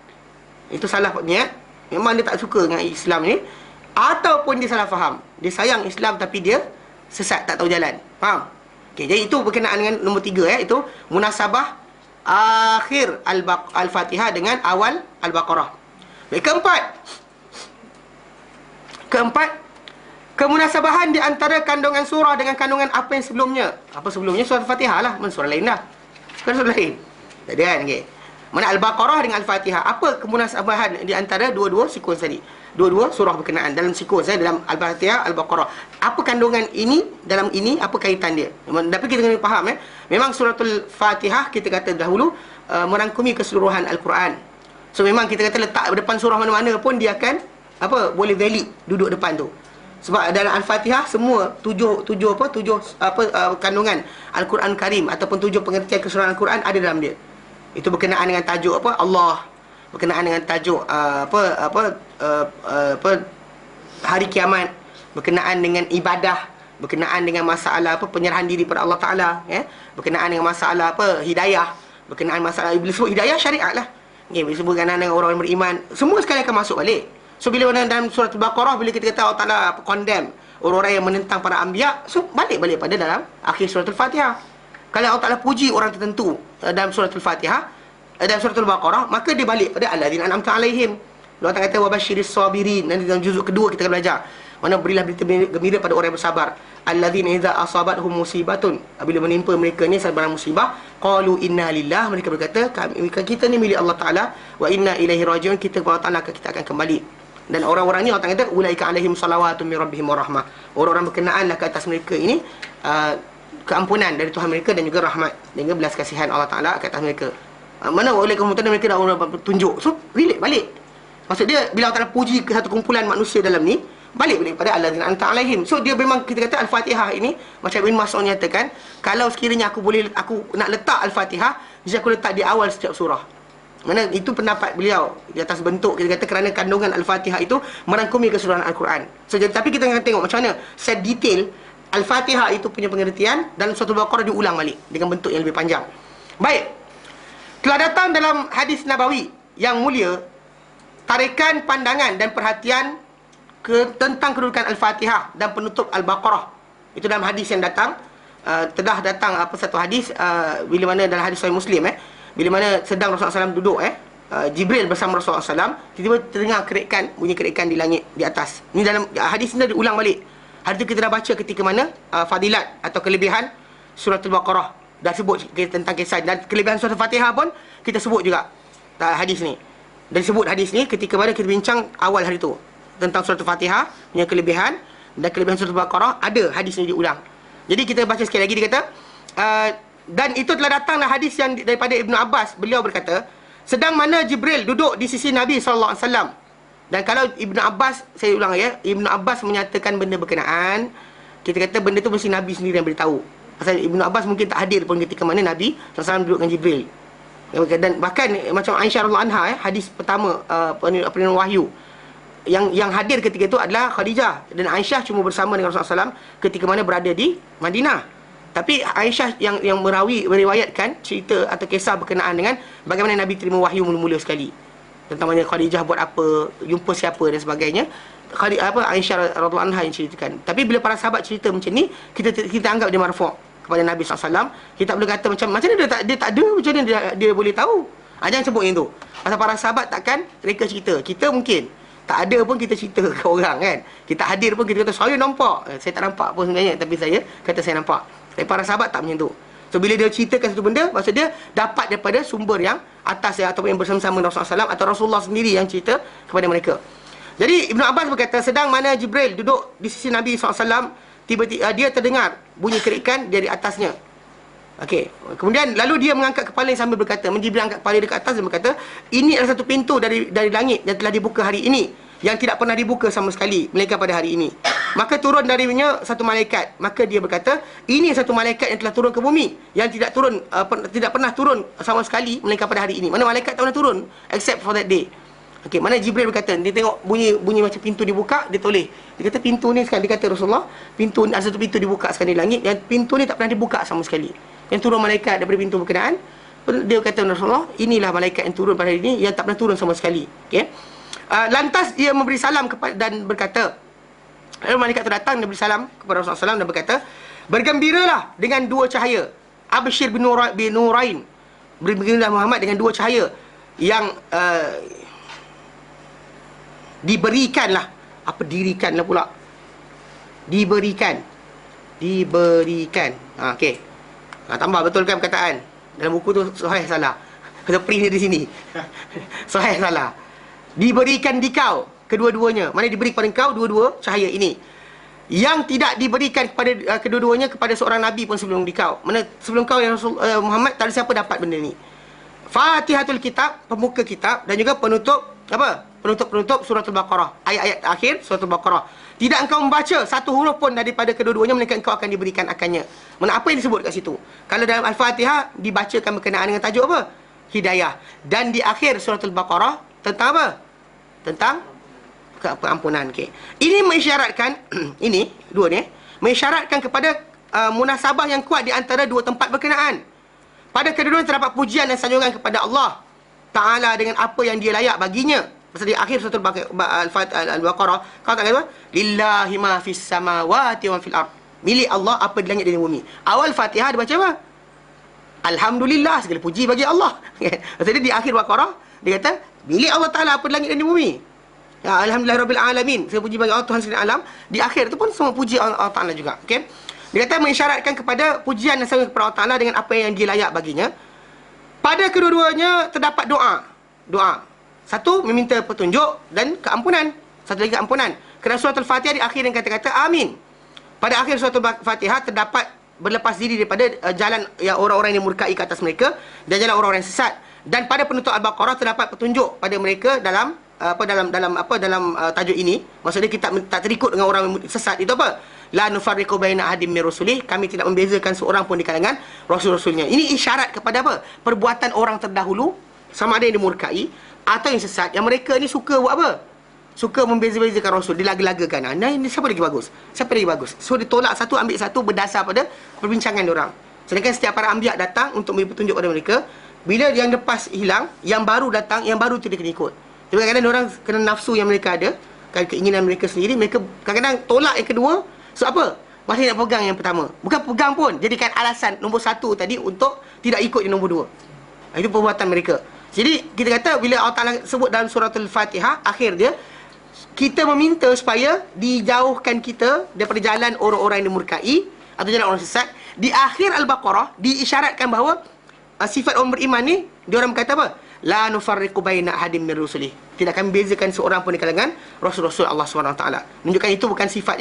itu salah niat, memang dia tak suka dengan Islam ni, ataupun dia salah faham, dia sayang Islam tapi dia sesat, tak tahu jalan. Faham? Okay, jadi itu berkenaan dengan nombor 3 itu munasabah akhir Al-Fatihah dengan awal Al-Baqarah. Baik, keempat, kemunasabahan di antara kandungan surah dengan kandungan apa yang sebelumnya. Apa sebelumnya? Surah Al-Fatihah lah. Surah lain dah. Surah lain. Tak ada kan? Okay. Mana Al-Baqarah dengan Al-Fatihah. Apa kemunasabahan di antara dua-dua sequence tadi? Dua-dua surah berkenaan dalam sequence dalam Al-Fatihah, Al-Baqarah. Apa kandungan ini dalam ini? Apa kaitan dia? Tapi kita kena faham memang suratul Fatihah kita kata dahulu merangkumi keseluruhan Al-Quran. So memang kita kata letak depan surah mana-mana pun dia akan boleh valid duduk depan tu. Sebab dalam Al-Fatihah semua tujuh kandungan Al-Quran Karim ataupun 7 pengertian keseluruhan Al-Quran ada dalam dia. Itu berkenaan dengan tajuk Allah, berkenaan dengan tajuk hari kiamat, berkenaan dengan ibadah, berkenaan dengan masalah penyerahan diri pada Allah Taala, berkenaan dengan masalah hidayah, berkenaan masalah iblis. Hidayah syariat lah. Bila sebut berkenaan dengan orang yang beriman, semua sekali akan masuk balik. So bila dalam surah Al-Baqarah, bila kita kata Allah Ta'ala condemn orang-orang yang menentang para anbiya, so balik pada dalam akhir surah Al-Fatihah. Kalau Allah Ta'ala puji orang tertentu dalam surah Al-Fatihah, dalam surah Al-Baqarah, maka dia balik pada alladzina an'amta alaihim. Allah Ta'ala kata wabasyiris sabirin. Nanti dalam juzuk kedua kita akan belajar mana berilah berita gembira pada orang yang bersabar. Alladzina idza asabathum musibatun, bila menimpa mereka ni sebarang musibah, qalu inna lillah, mereka berkata kita ni milik Allah Ta'ala, wa inna ilaihi rajiun, kita kepada Allah Ta'ala kita akan kembali. Dan orang-orang ni Allah kata ulaika alaihim salawatun min rabbihim wa rahmah. Orang-orang berkenaanlah ke atas mereka ini keampunan dari Tuhan mereka dan juga rahmat dan juga belas kasihan Allah Taala ke atas mereka. Mana ulaika mutana mereka dah orang tunjuk. So relate balik. Maksud dia bila Allah Taala puji ke satu kumpulan manusia dalam ni, balik pada alladzina anta alaihim. So dia memang kita kata Al-Fatihah ini macam Ibn Mas'ud nyatakan, kalau sekiranya aku nak letak Al-Fatihah, jadi aku letak di awal setiap surah. Mana itu pendapat beliau di atas bentuk kita kata kerana kandungan Al-Fatihah itu merangkumi keseluruhan Al-Quran. So, tapi kita akan tengok macam mana set detail Al-Fatihah itu punya pengertian dan surah Al-Baqarah diulang balik dengan bentuk yang lebih panjang. Baik. Telah datang dalam hadis Nabawi yang mulia tarikan pandangan dan perhatian tentang kedudukan Al-Fatihah dan penutup Al-Baqarah. Itu dalam hadis yang datang telah datang satu hadis bila mana dalam hadis Sahih Muslim bila mana sedang Rasulullah SAW duduk Jibril bersama Rasulullah SAW, tiba-tiba terdengar kerikan, bunyi kerikan di langit di atas. Ini dalam hadis ini diulang balik. Hari itu kita dah baca ketika mana fadilat atau kelebihan surah Al-Baqarah. Dah sebut tentang kisah, dan kelebihan surah Al-Fatihah pun kita sebut juga hadis ni. Dan sebut hadis ni ketika mana kita bincang awal hari tu tentang surah Al-Fatihah punya kelebihan, dan kelebihan surah Al-Baqarah ada hadis ni diulang. Jadi kita baca sekali lagi. Dia kata dan itu telah datanglah hadis yang daripada Ibnu Abbas. Beliau berkata, sedang mana Jibril duduk di sisi Nabi SAW. Dan kalau Ibnu Abbas, saya ulang ya, Ibnu Abbas menyatakan benda berkenaan, kita kata benda tu mesti Nabi sendiri yang beritahu. Pasal Ibnu Abbas mungkin tak hadir pun ketika mana Nabi SAW duduk dengan Jibril. Dan bahkan macam Aisyah radhiyallahu anha, hadis pertama penurun wahyu, yang hadir ketika itu adalah Khadijah, dan Aisyah cuma bersama dengan Rasulullah SAW ketika mana berada di Madinah. Tapi Aisyah yang meriwayatkan cerita atau kisah berkenaan dengan bagaimana Nabi terima wahyu mula-mula sekali, tentang mana Khadijah buat apa, jumpa siapa dan sebagainya. Aisyah radhiyallahu anha yang ceritakan. Tapi bila para sahabat cerita macam ni, kita anggap dia marfu' kepada Nabi SAW. Kita boleh kata macam mana dia tak ada, macam mana dia boleh tahu? Jangan sebut yang tu. Pasal para sahabat takkan mereka cerita. Kita mungkin tak ada pun kita cerita ke orang kan. Kita hadir pun kita kata saya nampak. Saya tak nampak pun sebenarnya, tapi saya kata saya nampak. Tapi para sahabat tak macam tu. So bila dia ceritakan satu benda, maksud dia dapat daripada sumber yang atas ataupun yang bersama-sama Rasulullah SAW, atau Rasulullah sendiri yang cerita kepada mereka. Jadi Ibnu Abbas berkata, sedang mana Jibril duduk di sisi Nabi SAW, tiba-tiba dia terdengar bunyi kerikan dari atasnya. Okey. Kemudian lalu dia mengangkat kepala sambil berkata, Jibril angkat kepala dia ke atas dan berkata, ini adalah satu pintu dari langit yang telah dibuka hari ini, yang tidak pernah dibuka sama sekali melainkan pada hari ini. Maka turun darinya satu malaikat. Maka dia berkata, ini satu malaikat yang telah turun ke bumi, yang tidak pernah turun sama sekali melainkan pada hari ini. Mana malaikat tak pernah turun except for that day. Okey, mana Jibril berkata, dia tengok bunyi macam pintu dibuka, dia toleh. Dia kata pintu ni sekarang, dia kata Rasulullah, ada satu pintu dibuka sekarang di langit, dan pintu ni tak pernah dibuka sama sekali. Yang turun malaikat daripada pintu berkenaan, dia kata Rasulullah, inilah malaikat yang turun pada hari ini, yang tak pernah turun sama sekali. Okey. Lantas dia memberi salam dan berkata, lalu malaikat itu datang dan beri salam kepada Rasulullah SAW dan berkata, bergembiralah dengan dua cahaya, abshir bin nurain, bergembiralah Muhammad dengan dua cahaya yang diberikanlah, dirikanlah pula, diberikan. Okey. Tambah betulkan perkataan dalam buku tu, sahih salah. Kata print dia di sini. Sahih salah. Diberikan di kau kedua-duanya. Mana diberi kepada kau dua-dua cahaya ini, yang tidak diberikan kepada kedua-duanya kepada seorang nabi pun sebelum kau. Mana sebelum kau ya Rasul Muhammad, tak ada siapa dapat benda ni. Fatihatul kitab, pembuka kitab, dan juga penutup penutup surah Al-Baqarah, ayat-ayat akhir surah Al-Baqarah. Tidak engkau membaca satu huruf pun daripada kedua-duanya, melainkan engkau akan diberikan akannya. Mana apa yang disebut kat situ? Kalau dalam Al-Fatihah dibacakan berkenaan dengan tajuk apa? Hidayah. Dan di akhir surah Al-Baqarah tentang apa? Tentang pengampunan. Okay. Ini mengisyaratkan ini dua ni mengisyaratkan kepada munasabah yang kuat di antara dua tempat berkenaan. Pada kedua-duanya terdapat pujian dan sanjungan kepada Allah Ta'ala dengan apa yang dia layak baginya. Pasal di akhir surah Al-Baqarah, kau tak kata apa? Lillahi ma fis samawati wa fil ard. Milik Allah apa di langit dan di bumi. Awal Fatihah dia baca apa? Alhamdulillah, segala puji bagi Allah. Maksudnya di akhir Baqarah dia kata milik Allah Ta'ala apa di langit dan di bumi. Ya, Alhamdulillah Rabbil Alamin, segala puji bagi Allah Tuhan sekalian alam. Di akhir itu pun semua puji Allah Ta'ala juga. Okay? Dia kata mengisyaratkan kepada pujian dan sanjungan kepada Allah Ta'ala dengan apa yang dia layak baginya. Pada kedua-duanya terdapat doa. Satu, meminta petunjuk dan keampunan. Satu lagi keampunan. Kerana surah Al-Fatihah di akhir yang kata-kata amin. Pada akhir surah Al-Fatihah terdapat berlepas diri daripada jalan yang orang-orang yang murkai ke atas mereka, dan jalan orang-orang yang sesat. Dan pada penutup Al-Baqarah terdapat petunjuk pada mereka dalam tajuk ini. Maksudnya kita tak terikut dengan orang sesat. Itu apa? La nufarriqu baina ahadin min rusulih, kami tidak membezakan seorang pun di kalangan rasul-rasulnya. Ini isyarat kepada apa? Perbuatan orang terdahulu, sama ada yang dimurkai atau yang sesat, yang mereka ni suka buat apa? Suka membeza-bezakan rasul, dilaga-lagakan. Ini siapa lagi bagus? Siapa lagi bagus? So ditolak satu, ambil satu berdasar pada perbincangan diorang. Sedangkan setiap para anbiya datang untuk memberi petunjuk pada mereka. Bila yang lepas hilang, yang baru datang, yang baru tu dia kena ikut. Jadi kadang-kadang orang kena nafsu yang mereka ada, keinginan mereka sendiri, mereka kadang-kadang tolak yang kedua. So apa? Masih nak pegang yang pertama. Bukan pegang pun, jadikan alasan nombor satu tadi untuk tidak ikut yang nombor dua. Itu perbuatan mereka. Jadi kita kata bila Allah Ta'ala sebut dalam surah Al-Fatihah, akhir dia, kita meminta supaya dijauhkan kita daripada jalan orang-orang yang dimurkai atau jalan orang sesat. Di akhir Al-Baqarah diisyaratkan bahawa sifat orang beriman ni, diorang berkata apa? La nufarriqu baina ahadin min rusulih. Tidak akan membezakan seorang pun di kalangan rasul-rasul Allah SWT. Menunjukkan itu bukan sifat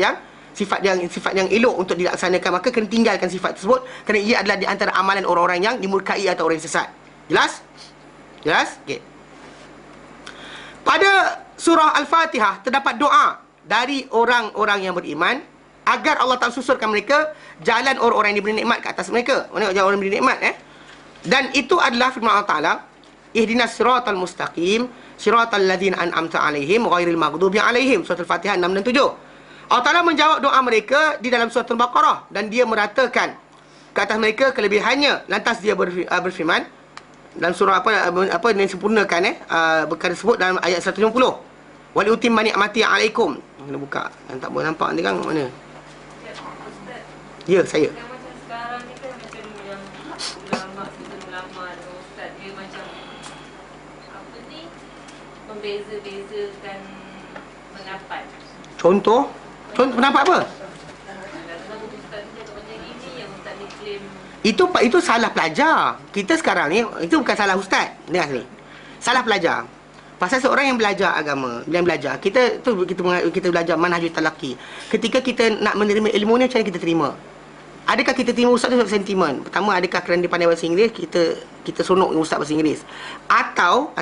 yang elok untuk dilaksanakan, maka kena tinggalkan sifat tersebut kerana ia adalah di antara amalan orang-orang yang dimurkai atau orang yang sesat. Jelas? Jelas? Okey. Pada surah Al-Fatihah terdapat doa dari orang-orang yang beriman agar Allah Ta'ala susurkan mereka jalan orang-orang yang diberi nikmat ke atas mereka. Mana jalan orang yang diberi nikmat Dan itu adalah firman Allah Ta'ala, ihdinas siratal mustaqim siratal ladzina an'amta alaihim ghairil maghdubi alaihim. Surah Al-Fatihah 6 dan 7. Allah Ta'ala menjawab doa mereka di dalam surah Al-Baqarah dan dia meratakan ke atas mereka kelebihannya. Lantas dia berfirman dalam surah apa yang disempurnakan perkara tersebut dalam ayat 150. Wal utimma ni'mati alaikum. Kena buka. Yang tak boleh nampak ni kan mana? Ya, saya. Macam sekarang ni kan macam yang ulama dan ustaz dia macam apa ni, membeza-bezakan pendapat. Contoh pendapat apa? Kalau ustaz ni cakap macam gini, yang ustaz ni claim Itu salah pelajar. Kita sekarang ni, itu bukan salah ustaz. Dengar sini. Salah pelajar. Pasal seorang yang belajar agama, yang belajar, kita belajar manhajul talaqi. Ketika kita nak menerima ilmu ni, macam mana kita terima? Adakah kita terima ustaz tu sebab sentimen? Pertama, adakah kerana dia pandai bahasa Inggeris, kita sonok dengan ustaz bahasa Inggeris? Atau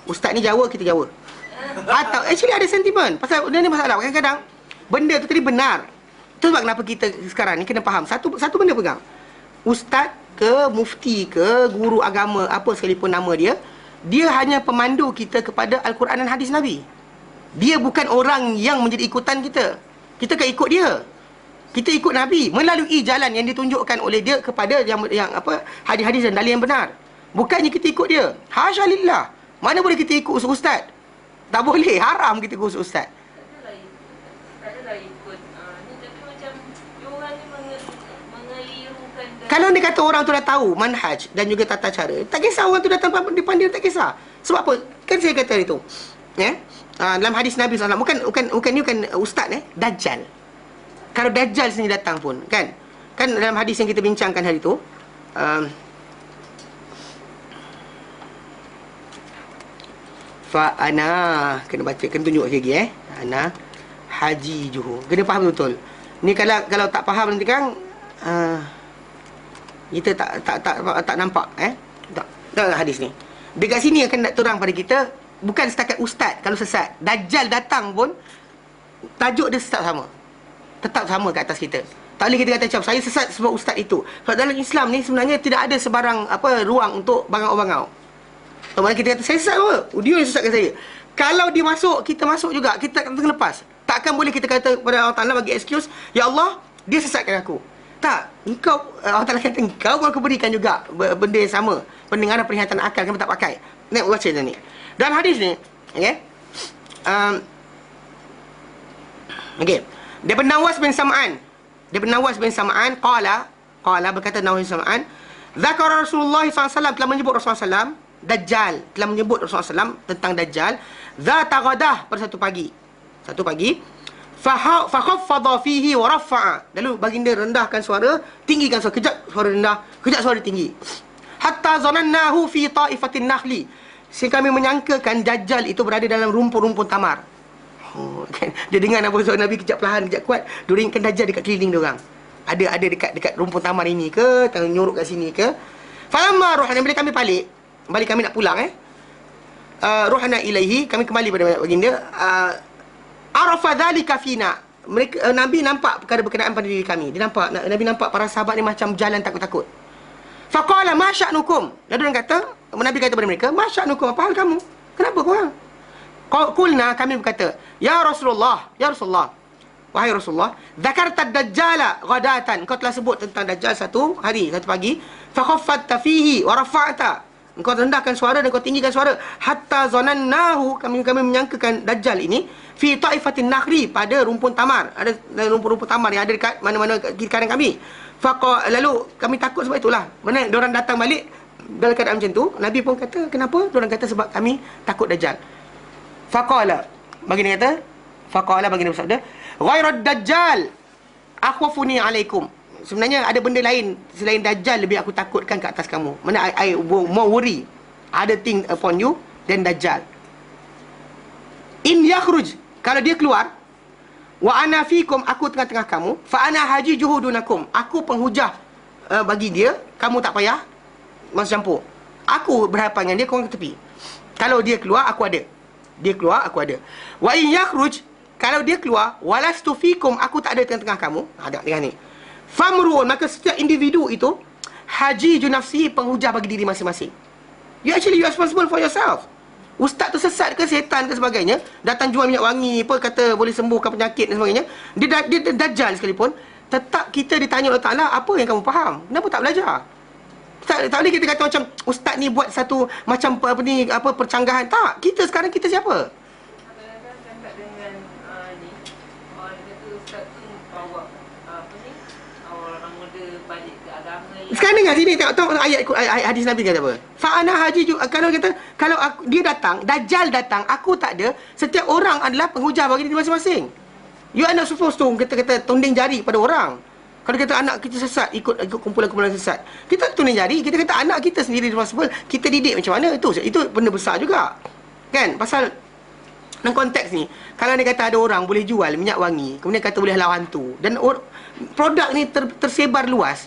ustaz ni Jawa, kita Jawa. Atau actually ada sentimen. Pasal benda ni masalah. Kadang-kadang benda tu tadi benar. Itu sebab kenapa kita sekarang ni kena faham satu benda pegang. Ustaz ke mufti ke guru agama apa sekalipun nama dia, dia hanya pemandu kita kepada Al-Quran dan hadis Nabi. Dia bukan orang yang menjadi ikutan kita. Kita kan ikut dia. Kita ikut Nabi melalui jalan yang ditunjukkan oleh dia kepada yang hadis-hadis dan dalil yang benar. Bukannya kita ikut dia. Hasya lillah. Mana boleh kita ikut ustaz? Tak boleh, haram kita ikut ustaz. tak adalah ikut ni, tapi macam diorang ni mengelirukan Kalau dia kata orang tu dah tahu manhaj dan juga tata cara, tak kisah orang tu datang depan dia, tak kisah. Sebab apa? Kan saya kata itu. Dalam hadis Nabi SAW, bukan ustaz Dajjal. Kalau Dajjal sendiri datang pun, kan dalam hadis yang kita bincangkan hari tu, fa ana, kena baca, kena tunjuk lagi ana haji juhu. Kena faham betul. Ni kalau tak faham nanti kan kita tak nampak tak hadis ni. Dekat sini akan nak terang pada kita, bukan setakat ustaz kalau sesat. Dajjal datang pun tajuk dia tetap sama kat atas kita. Tak boleh kita kata macam saya sesat sebab ustaz itu. Sebab dalam Islam ni sebenarnya tidak ada sebarang ruang untuk bangau-bangau. Mana kita kata saya sesat apa? Dia yang sesatkan saya. Kalau dia masuk, kita masuk juga. Kita akan terlepas. Takkan boleh kita kata kepada Allah Ta'ala bagi excuse, ya Allah, dia sesatkan aku. Tak. Allah Ta'ala kata engkau aku berikan juga benda yang sama. Pendengaran, perhatian akal kamu tak pakai. Nak baca macam ni. Dalam hadis ni, Daripada Nawas bin Sam'an qala berkata Nawas bin Sam'an, zakara Rasulullah SAW, telah menyebut Rasulullah SAW Dajjal, telah menyebut Rasulullah SAW tentang Dajjal zata ghadah, pada satu pagi fa khaffadha fihi wa rafa'a, lalu baginda rendahkan suara, tinggikan suara, kejap suara rendah, kejap suara tinggi, hatta zanannahu fi ta'ifatin nakhli, sehingga kami menyangkakan Dajjal itu berada dalam rumpun-rumpun tamar. Dia dengar nama suara Nabi, kejap perlahan, kejap kuat, dia ringkan Dajjal dekat keliling dia orang. Ada dekat rumpun tamar ini ke, nyorok kat sini ke. Falamma ruhana, bila kami balik kami nak pulang ruhana ilaihi, kami kembali pada baginda, arafa dzalika fina, Nabi nampak perkara berkenaan pada diri kami. Nabi nampak para sahabat ni macam jalan takut-takut. Faqala ma sya'nukum, lalu Nabi kata kepada mereka, ma sya'nukum, apa hal kamu? Kenapa korang? Qulna, kami berkata, ya Rasulullah, wahai Rasulullah, zakarta dajjala ghadatan, engkau telah sebut tentang Dajjal satu pagi, fa khaffatta fihi wa rafa'ta, engkau rendahkan suara dan engkau tinggikan suara, hatta zanannahu, kami menyangkakan Dajjal ini fi ta'ifatin nakhri, pada rumpun tamar. Ada rumpun-rumpun tamar yang ada dekat mana-mana kiri kanan kami. Lalu kami takut sebab itulah. Mana diorang datang balik dalam keadaan macam tu, Nabi pun kata, kenapa? Diorang kata sebab kami takut Dajjal. Faqala, baginda kata, faqala, baginda bersabda, ghairad Dajjal akhwafuni alaikum. Sebenarnya ada benda lain selain Dajjal lebih aku takutkan ke atas kamu. Mana I more worry other thing upon you than Dajjal. In yakhruj, kalau dia keluar, wa ana fikum, aku tengah-tengah kamu, fa ana haji juhudunakum, aku penghujah bagi dia, kamu tak payah masuk campur. Aku berhadapan dengan dia, korang ke tepi. Kalau dia keluar, aku ada. Dia keluar, aku ada. Wa in yakhruj, kalau dia keluar, walastu fikum, aku tak ada tengah-tengah kamu. Tengok ni. Famrun, maka setiap individu itu haji junafsi, penghujah bagi diri masing-masing. You actually you responsible for yourself. Ustaz tu sesat ke, setan ke sebagainya, datang jual minyak wangi, apa kata boleh sembuhkan penyakit dan sebagainya, dia dajjal sekalipun, tetap kita ditanya oleh Ta'ala, apa yang kamu faham? Kenapa tak belajar? Tak boleh kita kata macam ustaz ni buat satu macam apa percanggahan. Tak, kita sekarang kita siapa? Kadang-kadang cakap dengan ni, orang kata ustaz tu bawa orang muda balik ke agama yang Sekarang dengar sini, tengok ayat hadis Nabi kata apa. Fa'ana haji kalau kata kalau dia datang, Dajjal datang, aku tak ada, setiap orang adalah penghujah bagi diri masing-masing. You are not supposed to kata tunding jari pada orang. Kalau kita anak kita sesat, ikut kumpulan-kumpulan sesat, kita tunding jari, kita kata anak kita sendiri responsible, kita didik macam mana, itu benda besar juga. Kan? Pasal dalam konteks ni, kalau dia kata ada orang boleh jual minyak wangi, kemudian kata boleh halau hantu, dan produk ni tersebar luas.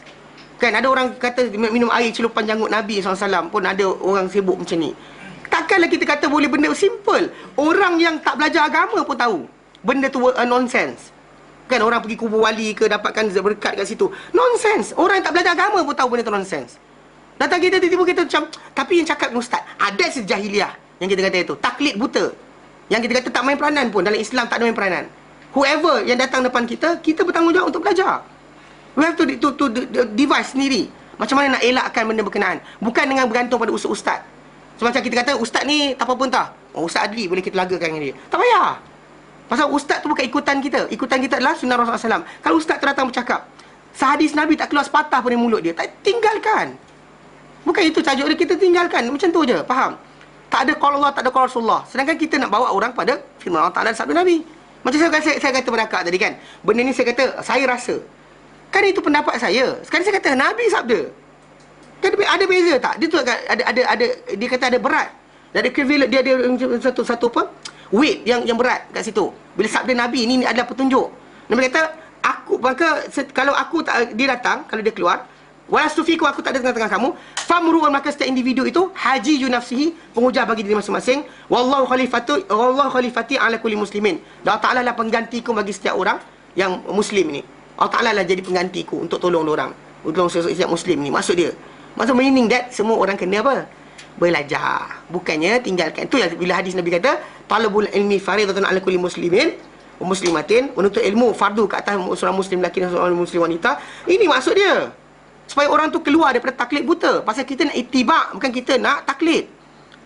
Kan ada orang kata minum air celupan janggut Nabi SAW pun ada orang sibuk macam ni. Takkanlah kita kata boleh benda simple. Orang yang tak belajar agama pun tahu benda tu nonsense. Kan orang pergi kubur wali ke dapatkan berkat kat situ. Nonsense. Orang yang tak belajar agama pun tahu benda tu nonsense. Datang kita tiba-tiba kita macam, tapi yang cakap dengan ustaz, ada sejahiliah yang kita kata itu, taklid buta. Yang kita kata tak main peranan pun, dalam Islam tak ada main peranan. Whoever yang datang depan kita, kita bertanggungjawab untuk belajar. We have to devise sendiri macam mana nak elakkan benda berkenaan. Bukan dengan bergantung pada ustaz. Semacam kita kata, ustaz ni tak apa pun tak. Oh, Ustaz Adli boleh kita lagakan dengan dia. Tak payah. Pasal ustaz tu bukan ikutan kita. Ikutan kita adalah sunnah Rasulullah SAW. Kalau ustaz tu datang bercakap, sehadis Nabi tak keluar sepatah pun dari mulut dia, tak tinggalkan. Bukan itu tajuk dia, kita tinggalkan. Macam tu je, faham? Tak ada qala Allah, tak ada qala Rasulullah. Sedangkan kita nak bawa orang pada firman Allah Ta'ala dan sabda Nabi. Macam saya kata pada akak tadi kan, benda ni saya kata, saya rasa. Kan itu pendapat saya. Sekarang saya kata, Nabi sabda. Kan ada beza tak? Dia tu ada dia kata ada berat. Dia ada equivalent, dia ada satu apa? Weight yang berat kat situ. Bila sabda Nabi ni adalah petunjuk. Nabi kata, kalau aku tak, dia datang, kalau dia keluar, walastu fikum, aku tak ada tengah-tengah kamu, famru'un, maka setiap individu itu haji nafsihi, penghujah bagi diri masing-masing, wallahu khalifati ala kulli muslimin. Dan Allah Ta'ala lah penggantiku bagi setiap orang yang muslim ni. Allah Ta'ala lah jadi penggantiku untuk tolong orang, untuk setiap muslim ni. Maksud dia, maksud meaning that semua orang kena apa? Belajar. Bukannya tinggalkan. Itu yang bila hadis Nabi kata, talabul ilmi faridatun ala kulli muslimin wa muslimatin, menuntut ilmu fardu ke atas seorang muslim lelaki dan seorang muslim wanita. Ini maksud dia. Supaya orang tu keluar daripada taklid buta. Pasal kita nak itibak, bukan kita nak taklid.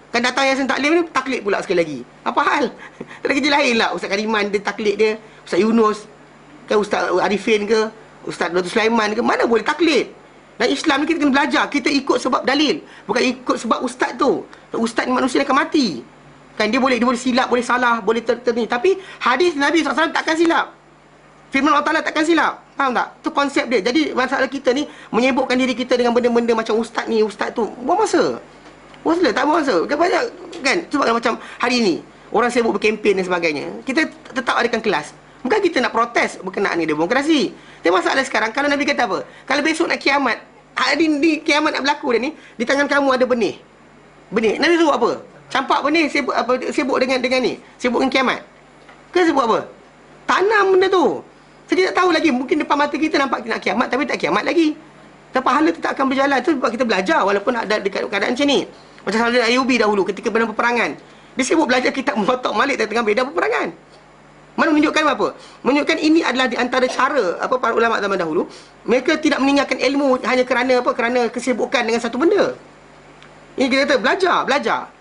Kan datang Yasin Taklim ni, taklid pula sekali lagi. Apa hal? Tak ada kerja lain lah. Ustaz Kariman dia taklid dia, Ustaz Yunus, kan Ustaz Arifin ke, Ustaz Dr. Sulaiman ke, mana boleh taklid. Dan Islam ni kita kena belajar. Kita ikut sebab dalil, bukan ikut sebab ustaz tu. Ustaz ni manusia akan mati. Kan dia boleh silap, boleh salah, boleh ni. Tapi hadis Nabi SAW takkan silap. Firman Allah Ta'ala takkan silap. Faham tak? Tu konsep dia. Jadi masalah kita ni menyibukkan diri kita dengan benda-benda macam ustaz ni, ustaz tu. Buang masa. Tak buang masa. Kan banyak kan. Sebab macam hari ni orang sibuk berkempen dan sebagainya. Kita tetap adakan kelas. Bukan kita nak protes berkenaan dengan demokrasi. Tapi masalah sekarang, kalau Nabi kata apa? Kalau besok nak kiamat, di kiamat nak berlaku dah ni, di tangan kamu ada benih. Benih. Nabi suruh apa? Campak benih, sibuk dengan ni. Sibuk dengan kiamat. Ke sibuk apa? Tanam benda tu. Saya tak tahu lagi, mungkin depan mata kita nampak nak kiamat, tapi tak kiamat lagi. Tapi pahala tetap akan berjalan. Itu sebab kita belajar walaupun ada dekat keadaan macam ni. Macam Saladin Ayyubi dahulu ketika benar peperangan. Dia sibuk belajar kitab Muwatta' Malik tengah beda peperangan. Mana menunjukkan apa? Menunjukkan ini adalah di antara cara para ulama zaman dahulu, mereka tidak meninggalkan ilmu hanya kerana kesibukan dengan satu benda. Ini kita kata belajar.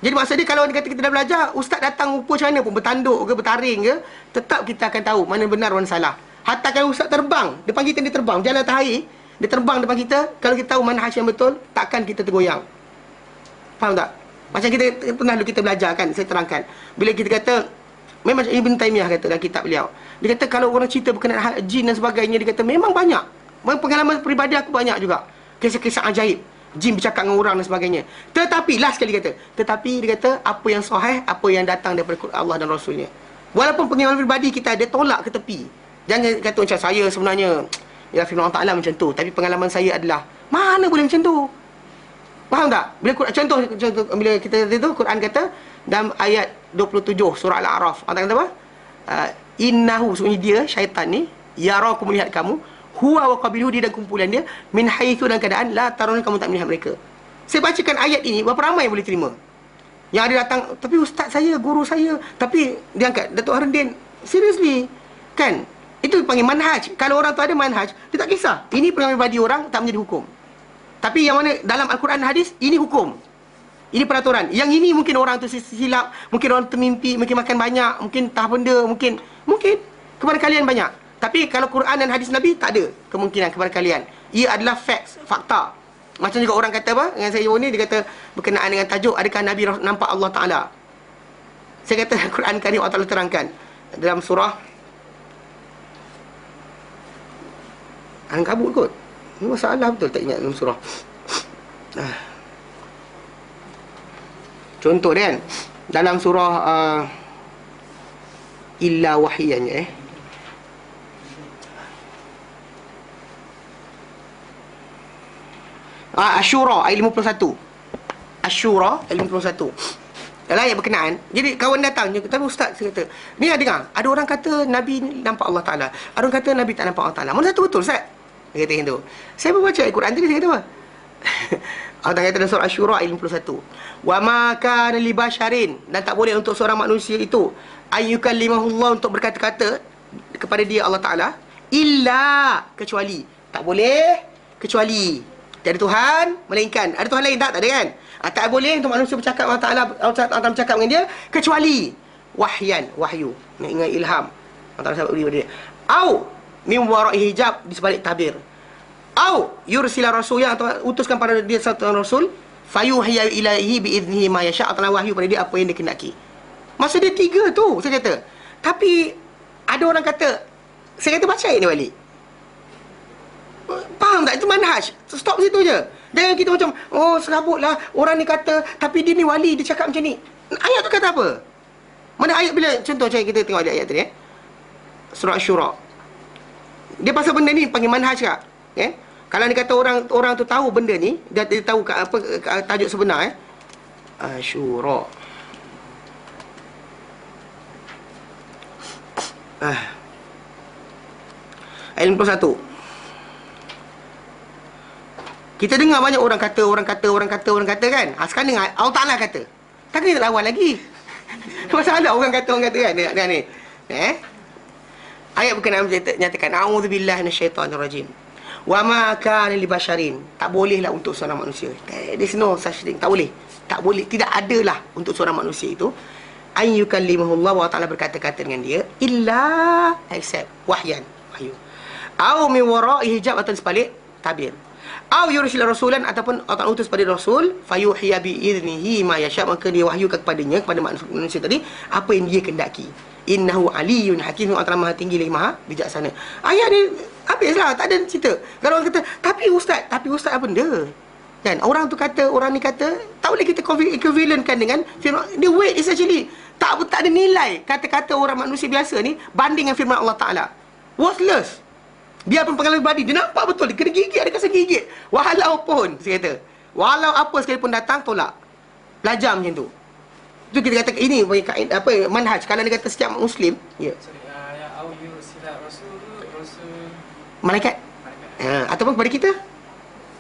Jadi maksud dia, kalau dia kata kita dah belajar, ustaz datang rupa macam mana pun, bertanduk ke, bertaring ke, tetap kita akan tahu mana benar, mana salah. Hatta kalau ustaz terbang, depan kita dia terbang, jalan atas air, Dia terbang depan kita. Kalau kita tahu manhaj yang betul, takkan kita tergoyang. Faham tak? Macam kita pernah dulu kita belajar kan, saya terangkan. Bila kita kata, memang Ibn Taymiyah kata dalam kitab beliau, dia kata kalau orang cerita berkenaan jin dan sebagainya, dia kata memang banyak. Pengalaman peribadi aku banyak juga. Kisah-kisah ajaib, jin bercakap dengan orang dan sebagainya. Tetapi, last sekali dia kata, apa yang sahih, apa yang datang daripada Allah dan Rasulnya. Walaupun pengalaman peribadi kita, dia tolak ke tepi. Jangan kata macam saya sebenarnya, ya firman Allah Ta'ala macam tu, tapi pengalaman saya adalah, mana boleh macam tu? Faham tak? Contoh bila kita kata tu, Quran kata dalam ayat 27 surah Al-A'raf, Allah kata apa? Innahu, sebenarnya dia, syaitan ni, yarakum, melihat kamu, huwa wa qabiluhu, dia dan kumpulan dia, min haitsu, dalam keadaan la tarawna, kamu tak melihat mereka. Saya bacakan ayat ini, berapa ramai yang boleh terima? Yang ada datang, tapi ustaz saya, guru saya, tapi dia angkat Datuk Harudin, seriously kan? Itu panggil manhaj. Kalau orang tu ada manhaj, dia tak kisah. Ini pengalaman pribadi orang, tak menjadi hukum. Tapi yang mana dalam Al-Quran dan hadis, ini hukum. Ini peraturan. Yang ini mungkin orang tu silap, mungkin orang termimpi, mungkin makan banyak, mungkin entah benda, mungkin kepada kalian banyak. Tapi kalau Quran dan hadis Nabi, tak ada kemungkinan kepada kalian. Ia adalah facts, fakta. Macam juga orang kata apa, dengan saya jawab ni, dia kata berkenaan dengan tajuk, adakah Nabi nampak Allah Ta'ala? Saya kata Quran Karim Allah Ta'ala terangkan dalam surah Ankabut kot. Ini masalah betul, tak ingat dalam surah. Contoh dia kan, dalam surah illa wahyan Asyura ayat 51. Asyura ayat 51. Dalam ayat berkenaan. Jadi kawan datang, tapi ustaz, saya kata, ni dengar, ada orang kata Nabi nampak Allah Ta'ala, ada orang kata Nabi tak nampak Allah Ta'ala. Mana satu betul ustaz? Dia kata yang tu. Saya membaca ayat Quran tadi, saya kata apa? Allah kata dalam surah Asyura ayat 51. Wa ma kana li basharin, dan tak boleh untuk seorang manusia itu ayyukallimahullah, untuk berkata-kata kepada dia Allah Ta'ala, illa, kecuali. Tak boleh kecuali. Tiada Tuhan melainkan. Ada Tuhan lain tak? Tak ada kan? Tak boleh untuk manusia bercakap Allah Ta'ala bercakap dengan dia kecuali wahyan, wahyu. Nak ingat ilham Allah Ta'ala beri pada dia. Au min wara'i hijab, di sebalik tabir. Au yursila rasulan, atau utuskan pada dia satu rasul, fayuhiya ilaihi biiznihi ma yasha', atau wahyu pada dia apa yang dia kehendaki. Maksud dia tiga tu, saya kata. Tapi ada orang kata, saya kata baca ayat ni balik. Faham tak? Itu manhaj. Stop situ je. Jangan kita macam, oh serabutlah, orang ni kata, tapi dia ni wali, dia cakap macam ni. Ayat tu kata apa? Mana ayat bila, contoh macam kita tengok ayat tadi surah Asyura. Dia pasal benda ni panggil manhaj tak? Kalau dia kata orang tu tahu benda ni, dia tahu apa tajuk sebenar Asyura. Ayat 51. Kita dengar banyak orang kata kan. Sekarang dengar Allah Ta'ala kata. Takkan kita lawan lagi. Masalah orang kata kan. Dengar ni. Ayat berkenaan menyatakan a'udzubillahi minasyaitonir rajim. Wa ma kana li basharin. Tak bolehlah untuk seorang manusia. There's no such thing. Tak boleh. Tak boleh. Tidak adalah untuk seorang manusia itu an yukallimahullah, wa Ta'ala berkata-kata dengan dia, illa, except wahyan, wahyu. Au min wara'i hijab, atau sebalik tabir. Au yursil rasulan, ataupun Allah utus pada rasul, fayuhiya bi idnihi ma yasha', maka dia wahyukan kepadanya, kepada manusia tadi apa yang dia kehendaki. Innahu aliyyun hakim, Allah Maha tinggi lagi maha bijaksana. Ayat ni habislah, tak ada cerita. Kalau orang kata, tapi ustaz apa benda? Kan orang tu kata, orang ni kata, tak boleh kita equivalentkan dengan firman. The weight is actually tak ada nilai kata-kata orang manusia biasa ni banding dengan firman Allah Ta'ala. Worthless. Biarpun pengalaman pribadi, dia nampak betul, dia kena gigit, ada rasa gigit. Walaupun, saya kata, walau apa sekalipun datang, tolak. Belajar macam tu. Itu kita kata, ini apa manhaj. Kalau dia kata setiap Muslim, ya. Malaikat. Ataupun kepada kita.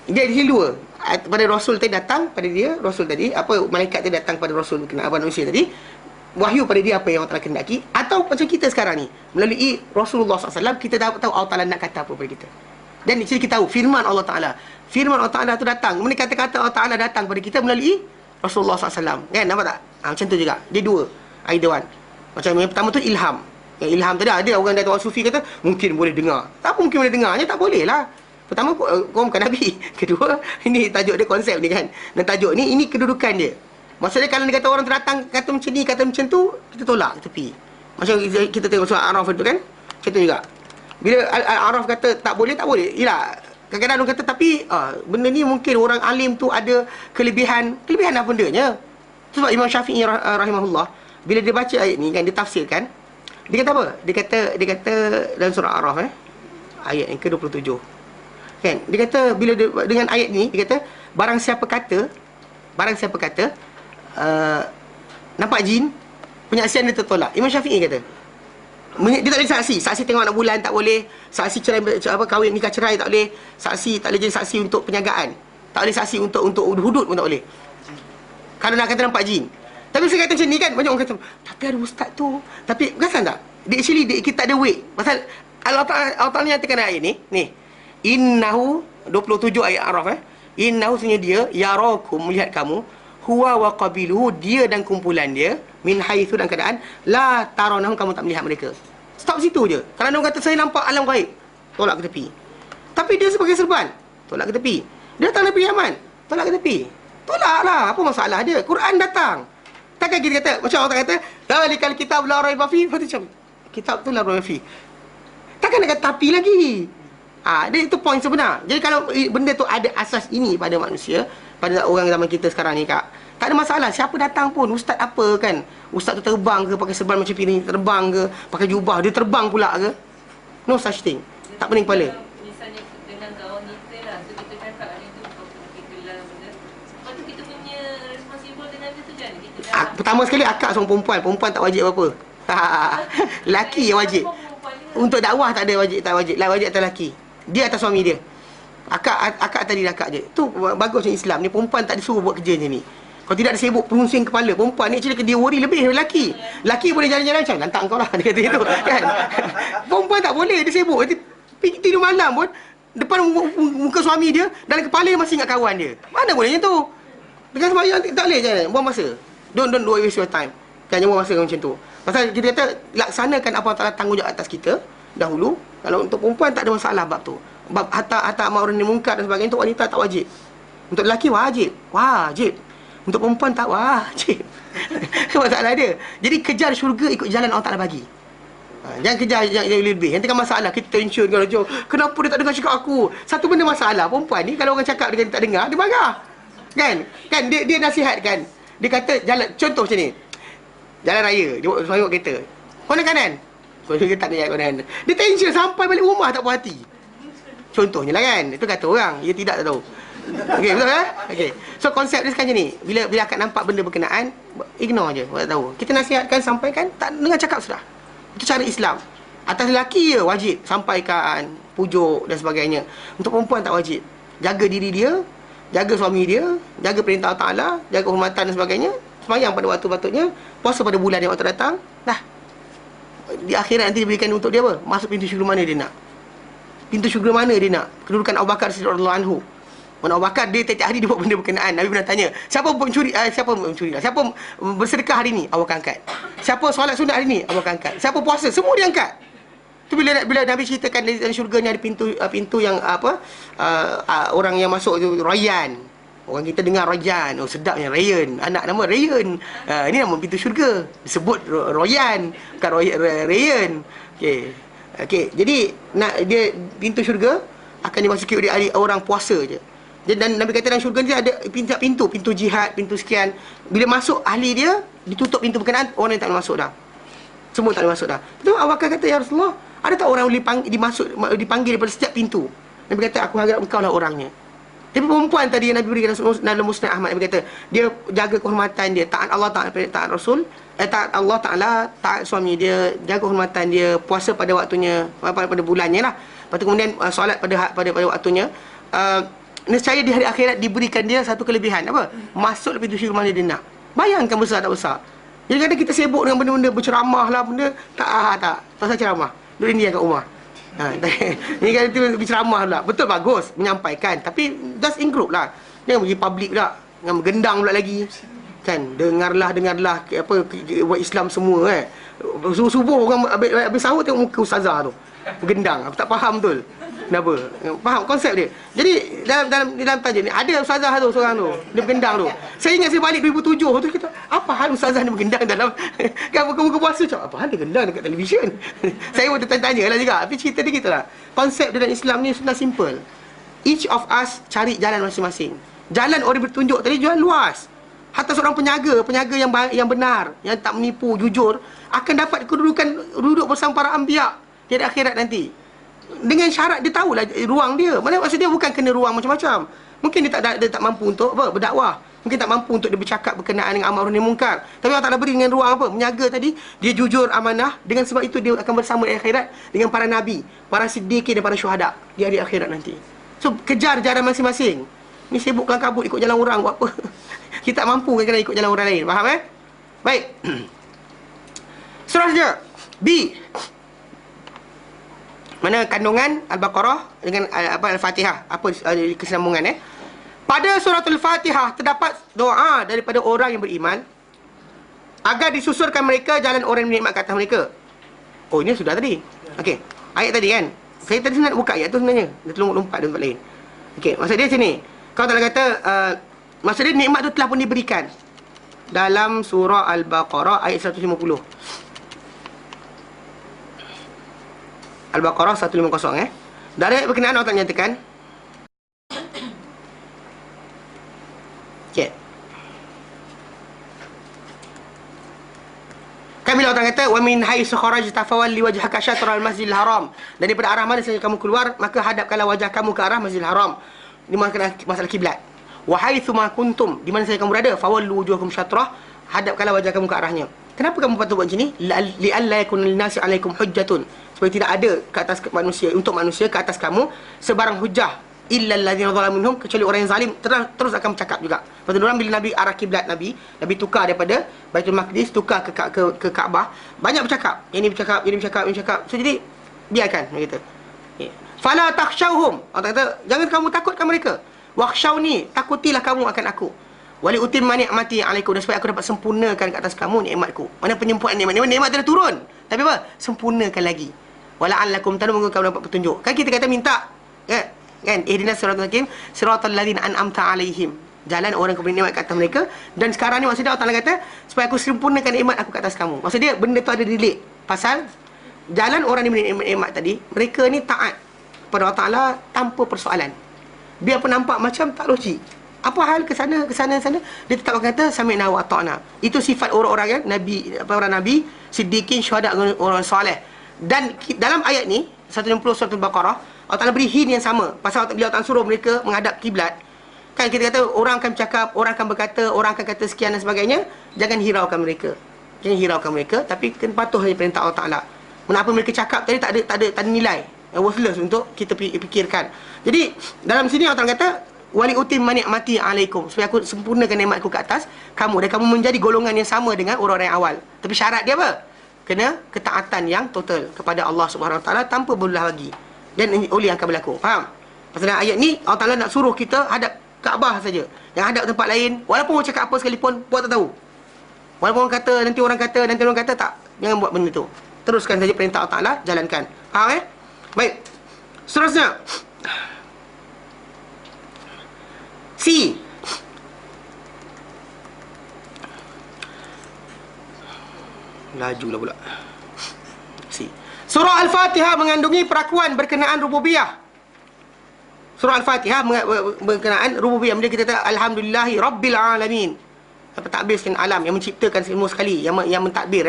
Dia di dua. Pada Rasul tadi datang, pada dia, Rasul tadi, apa malaikat tadi datang pada Rasul, kena abang manusia tadi, wahyu pada dia apa yang Allah Ta'ala kehendaki. Atau macam kita sekarang ni, melalui Rasulullah SAW, kita tahu Allah Ta'ala nak kata apa pada kita. Dan di sini kita tahu firman Allah Ta'ala. Firman Allah Ta'ala tu datang, mana kata-kata Allah Ta'ala datang pada kita melalui Rasulullah SAW. Kan, nampak tak? Macam tu juga. Dia dua, either one. Macam yang pertama tu ilham. Yang ilham tadi, ada orang dari orang sufi kata, mungkin boleh dengar. Tak apa mungkin boleh dengar, tak boleh lah. Pertama, kau bukan Nabi. Kedua, ini tajuk dia, konsep ni kan. Dan tajuk ni, ini kedudukan dia. Maksudnya kalau dia kata orang terdatang kata macam ni, kata macam tu, kita tolak, kita tepi. Macam kita tengok surah Araf tu kan, macam tu juga. Bila Araf kata tak boleh, tak boleh. Yelah, kadang-kadang orang kata tapi benda ni mungkin orang alim tu ada kelebihan apa bendanya. Sebab Imam Syafi'i rahimahullah, bila dia baca ayat ni kan, dia tafsirkan, dia kata apa? Dia kata dalam surah Araf ayat yang ke-27. Kan? Dia kata bila dengan ayat ni, dia kata barang siapa kata nampak jin, penyaksian dia tertolak. Imam Syafi'i kata dia tak boleh saksi tengok anak bulan tak boleh, saksi cerai kahwin nikah cerai tak boleh, saksi tak boleh jadi saksi untuk penjagaan, tak boleh saksi untuk hudud pun tak boleh kalau nak kata nampak jin. Tapi saya kata macam ni kan, banyak orang kata tapi ada ustaz tu, tapi perasan tak kita tak ada weight. Pasal Allah Ta'ala nyatakan ayat ni innahu 27 ayat Araf innahu sebenarnya dia yarakum, melihat kamu, huwa wa qabiluhu, dia dan kumpulan dia, min haitsu, dan keadaan la tarawnahu, kamu tak melihat mereka. Stop situ je. Kalau orang kata saya nampak alam gaib, tolak ke tepi. Tapi dia sebagai serban, tolak ke tepi. Dia datang dari Yaman, tolak ke tepi. Tolaklah, apa masalah dia? Quran datang. Takkan kita kata macam orang kata zalikal kitab la raiba fi, macam kitab tu la raiba fi. Takkan nak kata tapi lagi. Dia itu poin sebenar. Jadi kalau benda tu ada asas ini pada manusia, pada orang zaman kita sekarang ni kak, tak ada masalah. Siapa datang pun, ustaz apa kan, ustaz tu terbang ke, pakai serban macam ni, terbang ke, pakai jubah, dia terbang pula ke, no such thing. Tak pening kepala. Misalnya dengan kawan kita lah, so kita cakap hari tu kita gelar benda, lepas tu kita punya responsible dengan dia tu kan, kita dah Pertama sekali akak seorang perempuan tak wajib apa-apa. Laki yang wajib. Untuk dakwah tak ada wajib, wajib atas laki. Dia atas suami dia. Akak tadi akak je. Tu bagusnya Islam ni, perempuan tak disuruh buat kerja macam ni. Kalau tidak ada sibuk pusing kepala. Perempuan ni actually dia worry lebih daripada lelaki. Lelaki boleh jalan-jalan macam lantak kau lah, dia kata gitu kan. Perempuan tak boleh, dia sibuk. Tidur malam pun depan muka suami dia, dalam kepala dia masih ingat kawan dia. Mana bolehnya tu? Dengan sembahyang tak boleh je, buang masa. Don't waste your time. Jangan buang masa macam tu. Pasal kita kata laksanakan apa Allah tanggungjawab atas kita dahulu. Kalau untuk perempuan tak ada masalah bab tu. Bab hatta ma'ruf nahi munkar dan sebagainya, untuk wanita tak wajib. Untuk lelaki wajib. Untuk perempuan tak wajib. Masalah dia. Jadi kejar syurga ikut jalan Allah Ta'ala bagi. Jangan kejar yang lebih. Nanti kan masalah, kita tension kan, kenapa dia tak dengar cakap aku. Satu benda masalah, perempuan ni kalau orang cakap dia tak dengar, dia marah. Kan dia nasihatkan. Dia kata jalan, contoh macam ni, jalan raya, dia bawa kereta, konan kanan, dia tak ada konan. Dia tension sampai balik rumah tak puas hati. Contohnya lah kan, itu kata orang, dia tidak tahu. Okey, betul kan? Okey. So konsep dia sekarang ni, bila akak nampak benda berkenaan, ignore je, tak tahu. Kita nasihatkan, sampaikan, tak dengar cakap sudah. Itu cara Islam. Atas lelaki je wajib sampaikan, pujuk dan sebagainya. Untuk perempuan tak wajib. Jaga diri dia, jaga suami dia, jaga perintah Allah Ta'ala, jaga hormatan dan sebagainya, sembahyang pada waktu patutnya, puasa pada bulan yang waktu datang. Dah. Di akhirat nanti diberikan untuk dia apa? Masuk pintu syurga mana dia nak. Pintu syurga mana dia nak. Kedudukan Abu Bakar radhiyallahu anhu. Abu Bakar dia tiap hari dia buat benda berkenaan. Nabi pernah tanya, siapa mencuri siapa bersedekah hari ni, awak angkat. Siapa solat sunat hari ni, awak angkat. Siapa puasa, semua dia angkat. Tu bila Nabi ceritakan dalam syurga ni ada pintu yang orang yang masuk tu Rayyan. Orang kita dengar Rayyan, oh sedapnya Rayyan, anak nama Rayyan. Ini nama pintu syurga. Disebut Rayyan, bukan Rayyan. Okey, jadi dia pintu syurga akan dimasuki oleh orang puasa je. Dan Nabi kata dalam syurga ni ada pintu jihad, pintu sekian. Bila masuk ahli dia, ditutup pintu berkenaan, orang yang tak boleh masuk dah. Semua tak boleh masuk dah. Betul Abu Bakar kata, ya Rasulullah, ada tak orang boleh dipanggil daripada setiap pintu? Nabi kata, aku harap engkau lah orangnya. Tapi perempuan tadi yang Nabi berikan dalam Musnad Ahmad, Nabi kata, dia jaga kehormatan dia, taat Allah, taat Rasul, taat Allah Ta'ala, taat suami dia, jaga kehormatan dia, puasa pada waktunya, pada bulannya lah. Lepas tu kemudian solat pada waktunya. Nescaya di hari akhirat diberikan dia satu kelebihan. Apa? Masuk pintu syurga mana dia nak. Bayangkan besar tak besar. Jadi kadang kita sibuk dengan benda-benda berceramah lah, benda tak pasal ceramah. Duduk India kat rumah. Ni kan itu berceramah pula. Betul bagus menyampaikan, tapi just in group lah. Jangan pergi public pula, dengan gendang pula lagi. Kan, dengarlah buat Islam semua subuh orang habis sahur tengok muka ustazah tu. Gendang, aku tak faham betul. Kenapa? Faham konsep dia? Jadi dalam tajuk ni ada ustazah tu seorang tu, dia bergendang tu. Saya ingat saya balik 2007 tu, kita apa hal ustazah ni bergendang dalam kan buka puasa macam apa hal dia gendang dekat televisyen. Saya pun tertanya lah juga. Tapi cerita dia gitulah. Konsep dalam Islam ni sudah simple. Each of us cari jalan masing-masing. Jalan orang bertunjuk tadi jual luas. Hatta seorang penjaga yang benar, yang tak menipu, jujur, akan dapat kedudukan duduk bersama para anbiya di akhirat nanti. Dengan syarat dia tahulah ruang dia. Maksud dia bukan kena ruang macam-macam. Mungkin dia tak mampu untuk berdakwah. Mungkin tak mampu untuk dia bercakap berkenaan dengan amar ma'ruf nahi munkar. Tapi Allah Ta'ala beri dengan ruang apa? Menjaga tadi, dia jujur, amanah. Dengan sebab itu dia akan bersama di akhirat dengan para nabi, para siddiqin dan para syuhada di hari akhirat nanti. So, kejar jalan masing-masing. Ni sibuk kelang kabut ikut jalan orang buat apa? Kita tak mampu kena ikut jalan orang lain. Faham Baik. Seterusnya B. Mana kandungan Al-Baqarah dengan Al-Fatihah. Apa kesinambungan Pada surah Al-Fatihah terdapat doa daripada orang yang beriman agar disusurkan mereka jalan orang yang menikmat ke atas mereka. Oh, ini sudah tadi. Okey. Ayat tadi kan. Saya tadi nak buka ayat tu sebenarnya. Dia tolong lompat di tempat lain. Okey, maksud dia sini. Kalau tak kata maksud dia nikmat tu telah pun diberikan dalam surah Al-Baqarah ayat 150. Al-Baqarah 150 Dari ayat berkenaan Allah nyatakan. Okey. Kan bila Allah kata wa min haitsu kharajta fawalli wajhaka syatral masjidil haram. Dan daripada arah mana saja kamu keluar, maka hadapkanlah wajah kamu ke arah Masjidil Haram. Ini masalah kiblat. Wa haitsu ma kuntum, di mana saja kamu berada, fawallu wujuhakum syatrah, hadapkanlah wajah kamu ke arahnya. Kenapa kamu patut buat macam ni? Li alla yakuna lin-nasi 'alaikum hujjatun, supaya tidak ada ke atas manusia, untuk manusia ke atas kamu sebarang hujah illa allazina zalamu minhum, kecuali orang yang zalim terus akan bercakap juga. Pasal orang bila Nabi arah kiblat Nabi tukar daripada Baitul Maqdis tukar ke Kaabah, banyak bercakap. Ini bercakap. So jadi biarkan begitu. Fala takhshawhum, Allah kata jangan kamu takutkan mereka. Wakhshawni, takutilah kamu akan aku. Wali utimma ni'mati 'alaikum, dan supaya aku dapat sempurnakan ke atas kamu nikmatku. Mana penyempurnaan nikmat telah turun, tapi apa? Sempurnakan lagi. Wala'allakum tad'un, kamu dapat petunjuk. Kan kita kata minta kan ihdinas siratal mustaqim siratal ladzina an'amta 'alaihim, jalan orang yang nikmat ke atas mereka. Dan sekarang ni maksudnya Allah Ta'ala kata supaya aku sempurnakan nikmat aku ke atas kamu. Maksud dia benda tu ada relate. Pasal jalan orang yang nikmat tadi, mereka ni taat kepada Allah Ta'ala tanpa persoalan. Biarpun nampak macam tak logik, apa hal ke sana, dia tetap kata sami'na wa ata'na. Itu sifat orang-orang yang nabi, para nabi, siddiqin, syuhada, orang soleh. Dan dalam ayat ni 160 surah Al-Baqarah, Allah Ta'ala beri hint yang sama. Pasal bila Allah Ta'ala suruh mereka menghadap kiblat, kan kita kata orang akan bercakap, orang akan berkata, orang akan kata sekian dan sebagainya. Jangan hiraukan mereka, tapi kena patuh saja perintah Allah Ta'ala. Kenapa mereka cakap tadi tak ada nilai, worthless untuk kita fikirkan. Jadi dalam sini Allah Ta'ala kata wali utimma ni'mati 'alaikum, supaya aku sempurnakan nikmatku ke atas kamu, dan kamu menjadi golongan yang sama dengan orang-orang yang awal. Tapi syarat dia apa? Kena ketaatan yang total kepada Allah Subhanahu Wa Taala tanpa berbelah bagi. Dan oleh yang akan berlaku. Faham? Pasal ayat ni Allah Ta'ala nak suruh kita hadap Kaabah saja. Yang hadap tempat lain, walaupun orang cakap apa sekalipun, buat tak tahu. Walaupun orang kata, nanti orang kata tak. Jangan buat benda tu. Teruskan saja perintah Allah Ta'ala, jalankan. Faham Baik. Seterusnya C. Lajulah pula. C. Surah Al-Fatihah mengandungi perakuan berkenaan rububiyah. Surah Al-Fatihah berkenaan rububiyah. Bila kita kata alhamdulillahi rabbil alamin, apa takbirkan alam, yang menciptakan semua sekali, yang mentadbir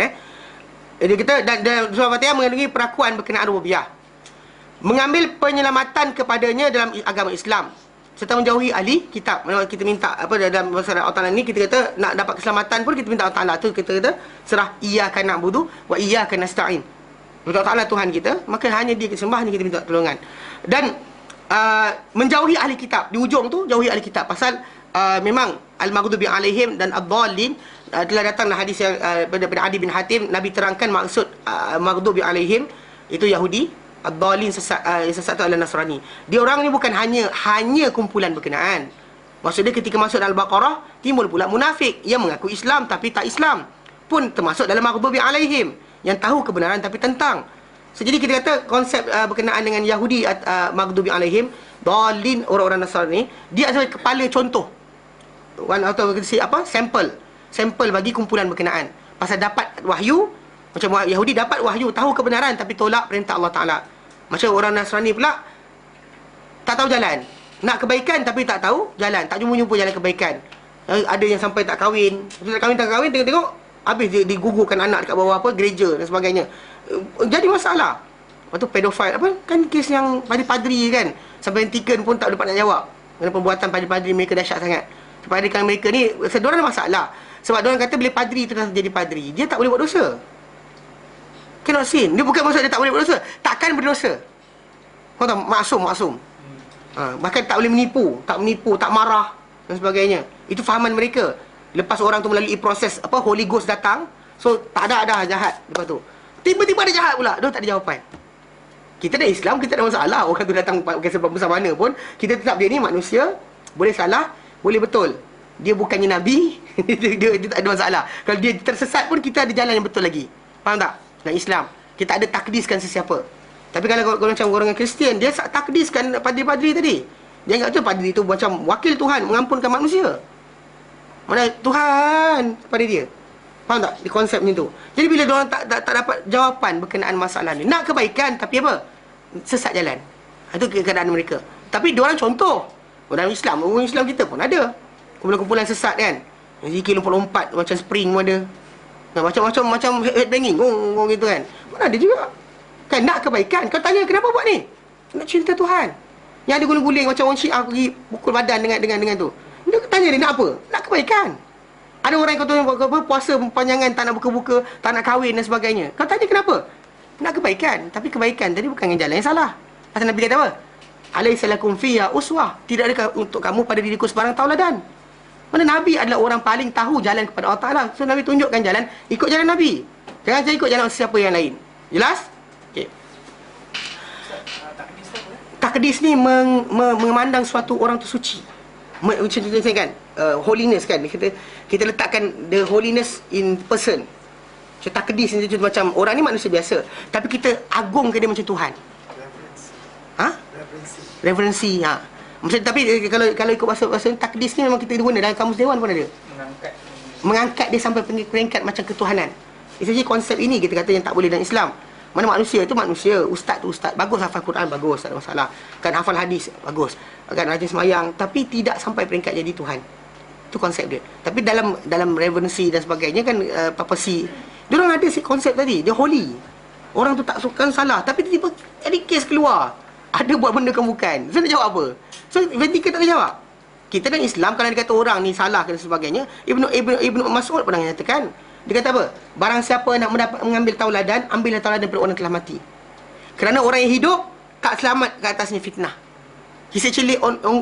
Jadi kita dan surah Al-Fatihah mengandungi perakuan berkenaan rububiyah, mengambil penyelamatan kepadanya dalam agama Islam, serta menjauhi ahli kitab. Mana kita minta dalam masalah Allah Ta'ala ni, kita kata nak dapat keselamatan pun kita minta Allah Ta'ala. Tu kita kata serah iyyaka na'budu wa iyyaka nasta'in. Allah Ta'ala Tuhan kita, maka hanya Dia kita sembah, hanya kita minta pertolongan. Dan menjauhi ahli kitab, di ujung tu jauhi ahli kitab. Pasal memang al-maghdubi alaihim dan ad-dallin, telah datanglah hadis yang daripada Adi bin Hatim, Nabi terangkan maksud maghdubi alaihim itu Yahudi, ad-dallin sesat adalah Nasrani. Dia orang ni bukan hanya kumpulan berkenaan. Maksud dia ketika masuk dalam Al-Baqarah, timbul pula munafik yang mengaku Islam tapi tak Islam, pun termasuk dalam maghdubi alaihim, yang tahu kebenaran tapi tentang. So jadi kita kata konsep berkenaan dengan Yahudi maghdubi alaihim dhalin, orang-orang Nasrani, dia adalah kepala contoh. Atau kita say apa? Sampel bagi kumpulan berkenaan. Pasal dapat wahyu, macam Yahudi dapat wahyu, tahu kebenaran tapi tolak perintah Allah Taala. Macam orang Nasrani pula tak tahu jalan. Nak kebaikan tapi tak tahu jalan, tak jumpa jalan kebaikan. Ada yang sampai tak kahwin, tengok habis dia digugurkan anak dekat bawah gereja dan sebagainya. Jadi masalah. Lepas tu pedofil kan kes yang padri-padri kan, sampai Vatikan pun tak dapat nak jawab. Kerana perbuatan padri-padri mereka dahsyat sangat. Padri-padri mereka ni seorang ada masalah. Sebab diorang kata bila padri itu dah jadi padri, dia tak boleh buat dosa. Cannot sin. Dia bukan maksud dia tak boleh buat dosa, takkan berdosa. Kau tahu, maksum. Bahkan tak boleh menipu, tak marah dan sebagainya. Itu fahaman mereka. Lepas orang tu melalui proses Holy Ghost datang, so tak ada dah jahat. Lepas tu tiba-tiba ada jahat pula, dia tak ada jawapan. Kita dah Islam, kita tak ada masalah. Orang tu datang bukan sebab besar mana pun, kita tetap dia ni manusia, boleh salah, boleh betul. Dia bukannya Nabi, dia tak ada masalah. Kalau dia tersesat pun, kita ada jalan yang betul lagi. Faham tak? Dalam Islam kita ada takdiskan sesiapa. Tapi kalau macam orang Kristian, dia takdiskan padri-padri tadi. Dia anggap tu padri tu macam wakil Tuhan, mengampunkan manusia. Mana Tuhan pada dia. Faham tak? Di konsep macam tu. Jadi bila diorang tak dapat jawapan berkenaan masalah ni, nak kebaikan tapi apa? Sesat jalan. Itu keadaan mereka. Tapi diorang contoh. Orang Islam kita pun ada kumpulan-kumpulan sesat kan. Zikir lompat-lompat macam spring pun ada. Macam headbanging gong gitu kan. Pun ada juga. Kan nak kebaikan. Kau tanya kenapa buat ni? Nak cinta Tuhan. Yang ada guling-guling macam orang Syiah pergi pukul badan dengan tu. Dia tanya dia nak apa? Nak kebaikan. Ada orang yang kata puasa panjangan, tak nak buka-buka, tak nak kahwin dan sebagainya. Kau tanya kenapa? Nak kebaikan. Tapi kebaikan tadi bukan dengan jalan yang salah. Pasal Nabi kata apa? Alaisalakum fiyya uswah. Tidak adakah untuk kamu pada diriku sebarang tauladan. Mana Nabi adalah orang paling tahu jalan kepada Allah Ta'ala. So Nabi tunjukkan jalan, ikut jalan Nabi. Jangan saya ikut jalan siapa yang lain. Jelas? Okey. Takdis ni memandang suatu orang tu suci. Macam saya kan, holiness kan. Kita letakkan the holiness in person. Macam takdis ni macam orang ni manusia biasa, tapi kita agungkan dia macam Tuhan. Referensi. Maksud, tapi kalau ikut bahasa takdis ni memang kita guna dalam kamus dewan pun ada. Mengangkat dia sampai peringkat macam ketuhanan. Itu je konsep ini kita kata yang tak boleh dalam Islam. Mana manusia itu manusia, ustaz tu ustaz, bagus hafal Quran, bagus, tak ada masalah. Kan hafal hadis, bagus. Kan rajin semayang, tapi tidak sampai peringkat jadi Tuhan. Itu konsep dia. Tapi dalam reverensi dan sebagainya kan, papacy, dia orang ada si konsep tadi, dia holy. Orang tu tak suka salah, tapi tiba-tiba ada kes keluar. Ada buat benda bukan. So nak jawab apa? So Vatikan tak boleh jawab. Kita dan Islam, kalau dia kata orang ni salah dan sebagainya, Ibnu Mas'ud pernah menyatakan, dia kata apa? Barang siapa nak mengambil tauladan, ambillah tauladan daripada orang yang telah mati. Kerana orang yang hidup tak selamat ke atasnya fitnah. It's actually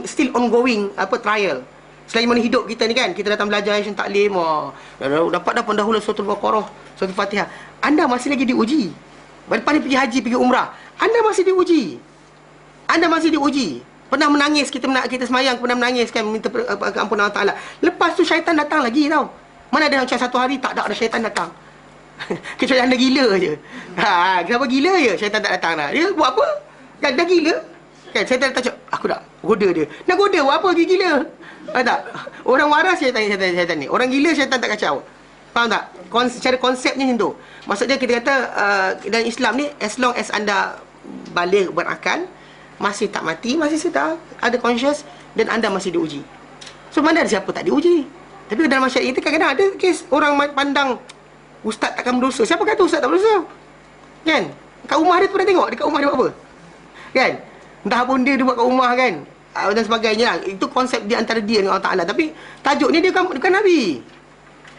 still ongoing trial. Selagi mana hidup kita ni kan, kita datang belajar Islam Taklim, dapat dah pendahuluan surah Al-Baqarah, surah Al-Fatihah. Anda masih lagi diuji. Lepas ni pergi haji, pergi umrah, Anda masih diuji. Pernah menangis, kita semayang, pernah menangis kan, minta ampunan Allah Ta'ala. Lepas tu syaitan datang lagi tau. Mana ada macam satu hari tak ada syaitan datang. Kecuali anda gila je. Kenapa gila je syaitan tak datang dah? Dia buat apa? Dah gila kan, syaitan datang cakap, aku nak goda dia. Nak goda buat apa? Dia gila. Faham tak? Orang waras syaitan ni. Orang gila syaitan tak kacau. Faham tak? Secara konsepnya macam tu. Maksudnya kita kata dalam Islam ni, as long as anda balik berakal, masih tak mati, masih sedar, ada conscious, dan anda masih diuji. So mana ada siapa tak diuji? Tapi dalam masyarakat kita kadang-kadang ada kes orang pandang ustaz takkan berdosa. Siapa kata ustaz tak berdosa? Kan? Kat rumah dia tu pernah tengok, dekat rumah dia buat apa? Kan? Entah apa benda dia buat kat rumah kan, dan sebagainya lah. Itu konsep dia antara dia dengan Allah Ta'ala. Tapi tajuk ni dia bukan Nabi.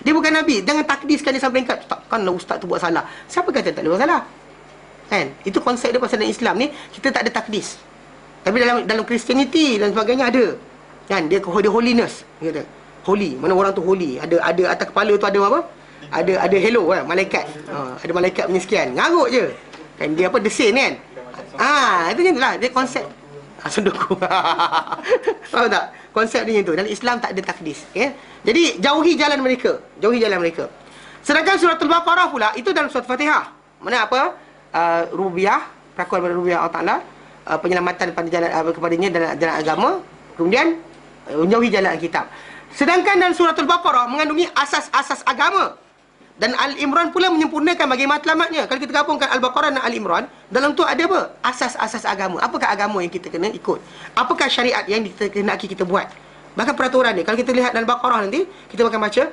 Dia bukan Nabi. Jangan takdiskan dia sampai peringkat takkanlah ustaz tu buat salah. Siapa kata tak boleh buat salah? Kan? Itu konsep dia pasal dalam Islam ni kita tak ada takdis. Tapi dalam Christianity dan sebagainya ada. Kan? Dia holiness. Dia kata holy. Mana orang tu holy. Ada atas kepala tu ada apa? Ada hello kan, malaikat. Ada malaikat punya sekian. Ngarut je. Kan dia the saint kan? Itu je lah dia konsep. Sunduku. Faham tak? Konsep dia macam tu. Dalam Islam tak ada takdis, okay? Jadi jauhi jalan mereka. Sedangkan surah Al-Baqarah pula itu dalam surah Fatihah. Mana apa? rububiyah, pengakuan pada rububiyah Allah Taala, penyelamatan pada jalan kepadanya dalam jalan agama, kemudian menjauhi jalan kitab. Sedangkan dalam surah Al-Baqarah mengandungi asas-asas agama. Dan Al-Imran pula menyempurnakan bagi matlamatnya. Kalau kita gabungkan Al-Baqarah dan Al-Imran, dalam tu ada apa? Asas-asas agama. Apakah agama yang kita kena ikut? Apakah syariat yang kita buat? Bahkan peraturan ni, kalau kita lihat dalam Al-Baqarah nanti, kita akan baca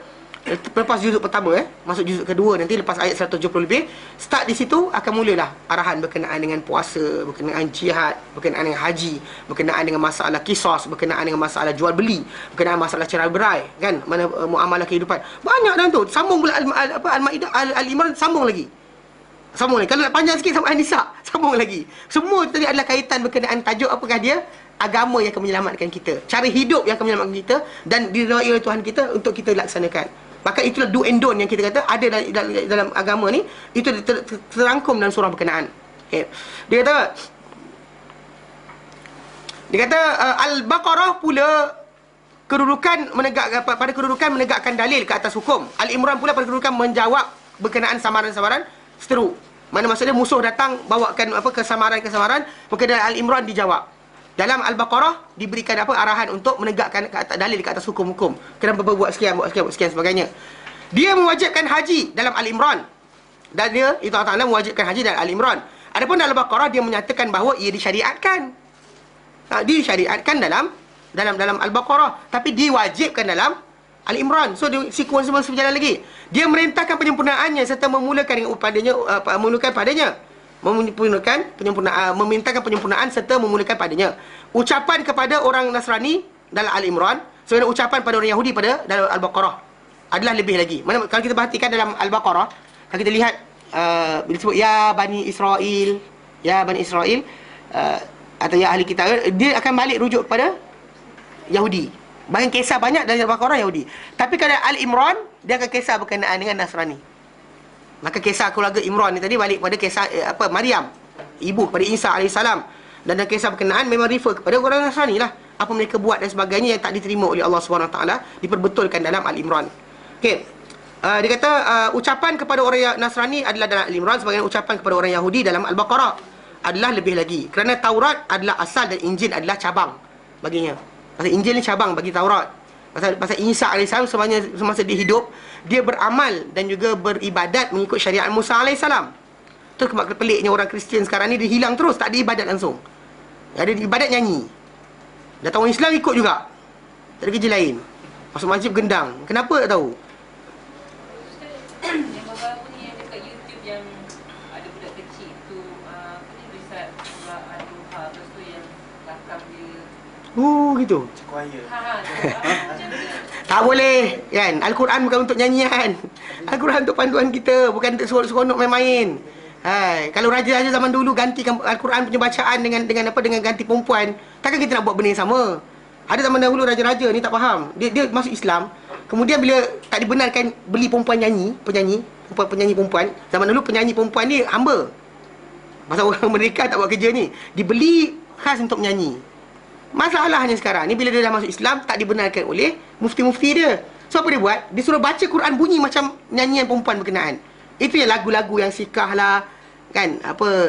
lepas juzuk pertama, masuk juzuk kedua nanti, lepas ayat 170 lebih, start di situ akan mulalah arahan berkenaan dengan puasa, berkenaan jihad, berkenaan dengan haji, berkenaan dengan masalah kisos, berkenaan dengan masalah jual beli, berkenaan masalah cerai berai, kan, mana muamalah kehidupan. Banyak dalam tu. Sambung pula Al-Maidah, Al-Imran sambung lagi. Kalau nak panjang sikit sama An-Nisa, sambung lagi. Semua tadi adalah kaitan berkenaan tajuk apakah dia? Agama yang akan menyelamatkan kita, cara hidup yang akan menyelamatkan kita, dan diridai oleh Tuhan kita untuk kita laksanakan. Maka itulah do and don't yang kita kata ada dalam agama ni. Itu terangkum dalam surah berkenaan. Okay. Dia kata Al-Baqarah pula pada kedudukan menegakkan dalil ke atas hukum. Al-Imran pula pada kedudukan menjawab berkenaan samaran-samaran seteru. Mana maksudnya musuh datang bawakan kesamaran-kesamaran, maka dalam Al-Imran dijawab. Dalam Al-Baqarah diberikan arahan untuk menegakkan dalil ke atas hukum-hukum. Kenapa buat sekian sebagainya. Dia mewajibkan haji dalam Al-Imran. Dan itu Allah Ta'ala mewajibkan haji dalam Al-Imran. Adapun dalam Al-Baqarah dia menyatakan bahawa ia disyariatkan. Disyariatkan dalam Al-Baqarah, tapi diwajibkan dalam Al-Imran. So sekuens semua berjalan lagi. Dia merintahkan penyempurnaannya serta memintakan penyempurnaan serta memulakan padanya. Ucapan kepada orang Nasrani dalam Al-Imran, sebenarnya ucapan pada orang Yahudi dalam Al-Baqarah adalah lebih lagi. Mana kalau kita perhatikan dalam Al-Baqarah, kalau kita lihat bila disebut ya Bani Israel, atau ya ahli kitab, dia akan balik rujuk kepada Yahudi. Bahkan kisah banyak dalam Al-Baqarah Yahudi. Tapi kalau Al-Imran, dia akan kisah berkenaan dengan Nasrani. Maka kisah keluarga Imran ni tadi balik pada kisah Maryam, ibu pada Isa AS. Dan dalam kisah berkenaan memang refer kepada orang Nasrani lah. Apa mereka buat dan sebagainya yang tak diterima oleh Allah SWT, diperbetulkan dalam Al-Imran. Okey. Dia kata ucapan kepada orang Nasrani adalah dalam Al-Imran, sebagaimana ucapan kepada orang Yahudi dalam Al-Baqarah adalah lebih lagi. Kerana Taurat adalah asal dan Injil adalah cabang baginya. Pasal Injil ni cabang bagi Taurat. Pasal Isa AS semasa dia hidup, dia beramal dan juga beribadat mengikut syariat Musa AS. Tu peliknya orang Kristian sekarang ni, dia hilang terus, tak ada ibadat langsung. Ada ibadat nyanyi. Datang orang Islam ikut juga, tak ada kerja lain. Masuk masjid gendang. Kenapa tak tahu. Yang baru-baru ni yang dekat YouTube yang ada budak kecil tu, Ustaz surah Al-Duha, lepas tu yang rakam dia gitu. Tak boleh kan. Al-Quran bukan untuk nyanyian. Al-Quran untuk panduan kita, bukan untuk seronok main-main. Kalau raja-raja zaman dulu gantikan Al-Quran punya bacaan dengan ganti perempuan, takkan kita nak buat benda yang sama. Ada zaman dahulu raja-raja ni tak faham. Dia masuk Islam, kemudian bila tak dibenarkan beli perempuan penyanyi perempuan. Zaman dulu penyanyi perempuan ni hamba. Pasal orang mereka tak buat kerja ni, dibeli khas untuk menyanyi. Masalahnya sekarang ni, bila dia dah masuk Islam, tak dibenarkan oleh mufti-mufti dia. So apa dia buat? Dia suruh baca Quran bunyi macam nyanyian perempuan berkenaan. Itu yang lagu-lagu yang sikah lah, kan,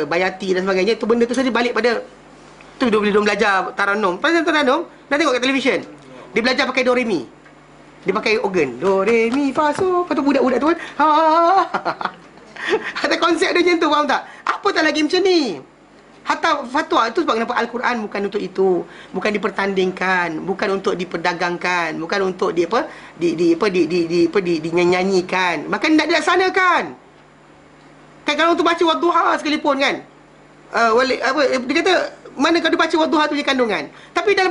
bayati dan sebagainya. Tu benda tu saja balik pada tu dia belajar taranum. Pasal taranum, dah tengok kat televisyen. Dia belajar pakai do re mi. Dia pakai organ. Do re mi fa so. Lepas tu budak-budak tu kan, ada konsep dia macam tu, faham tak? Apa tak lagi macam ni? Hatta fatwa itu sebab kenapa Al-Quran bukan untuk itu, bukan dipertandingkan, bukan untuk diperdagangkan, bukan untuk dinyanyikan, bahkan tidak dilaksanakan. Kan kalau untuk baca wadduha sekalipun kan, dia kata mana kalau dibaca wadduha tu je kandungan, tapi dalam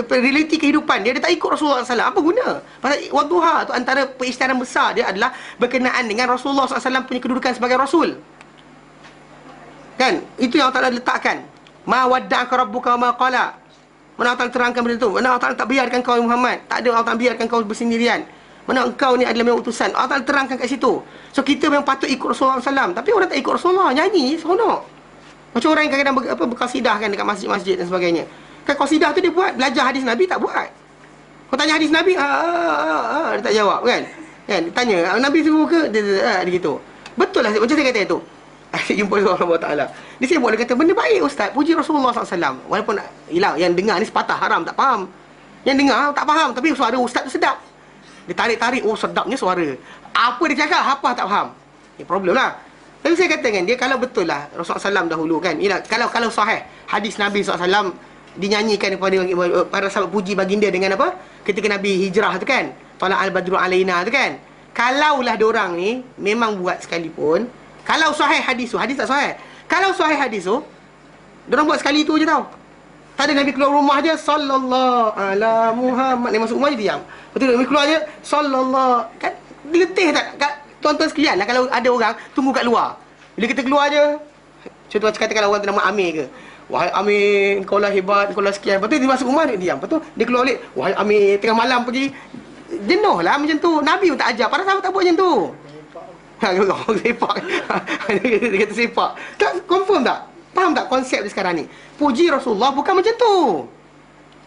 realiti kehidupan dia tak ikut Rasulullah SAW. Apa guna? Pasal wadduha tu antara peristiaran besar dia adalah berkenaan dengan Rasulullah SAW punya kedudukan sebagai Rasul. Kan? Itu yang Allah Ta'ala letakkan. Ma wadda'aka rabbuka wa ma qala. Mana Allah Ta'ala terangkan benda tu? Mana Allah Ta'ala tak biarkan kau Muhammad? Tak ada Allah Ta'ala biarkan kau bersendirian. Mana engkau ni adalah memang utusan. Allah Ta'ala terangkan kat situ. So kita memang patut ikut Rasulullah SAW. Tapi orang tak ikut Rasulullah, nyanyi, seronok. Macam orang yang kadang-kadang berqasidah kan dekat masjid-masjid dan sebagainya. Kan qasidah tu dia buat, belajar hadis Nabi tak buat. Kau tanya hadis Nabi, dia tak jawab kan? Kan? Dia tanya, Nabi suruh ke? Dia gitu. Betul lah macam saya kata itu. Asyik jumpa Allah SWT. Dia sibuk, dia kata, benda baik Ustaz, puji Rasulullah SAW. Walaupun, yelah, yang dengar ni sepatah haram, tak faham. Yang dengar tak faham, tapi suara Ustaz tu sedap. Dia tarik-tarik, oh sedapnya suara. Apa dia cakap, apa tak faham. Ini problem lah. Tapi saya katakan dia, kalau betul lah Rasulullah SAW dahulu kan, yelah, kalau sahih hadis Nabi SAW dinyanyikan kepada para sahabat, puji baginda dengan apa? Ketika Nabi hijrah tu kan, Tala al-Badru alaina tu kan. Kalaulah diorang ni memang buat sekalipun, kalau sahih hadis tu, hadis tak sahih. Kalau sahih hadis tu, diorang buat sekali tu je tau. Tak ada Nabi keluar rumah je, sallallahu ala Muhammad. Dia masuk rumah je diam. Lepas tu Nabi keluar je, sallallahu. Kan letih tak? Tuan-tuan sekalian lah, kalau ada orang tunggu kat luar. Bila kita keluar je, contoh katakanlah orang tu nama Amir ke. Wahai Amir, kau lah hebat, kau lah sekian. Lepas tu dia masuk rumah, dia diam. Lepas tu dia keluar balik, wahai Amir, tengah malam pergi. Jenuh lah macam tu. Nabi pun tak ajar, para sahabat tak buat macam tu. Orang sepak. Dia kata sepak. Tak, confirm tak? Faham tak konsep dia sekarang ni? Puji Rasulullah bukan macam tu.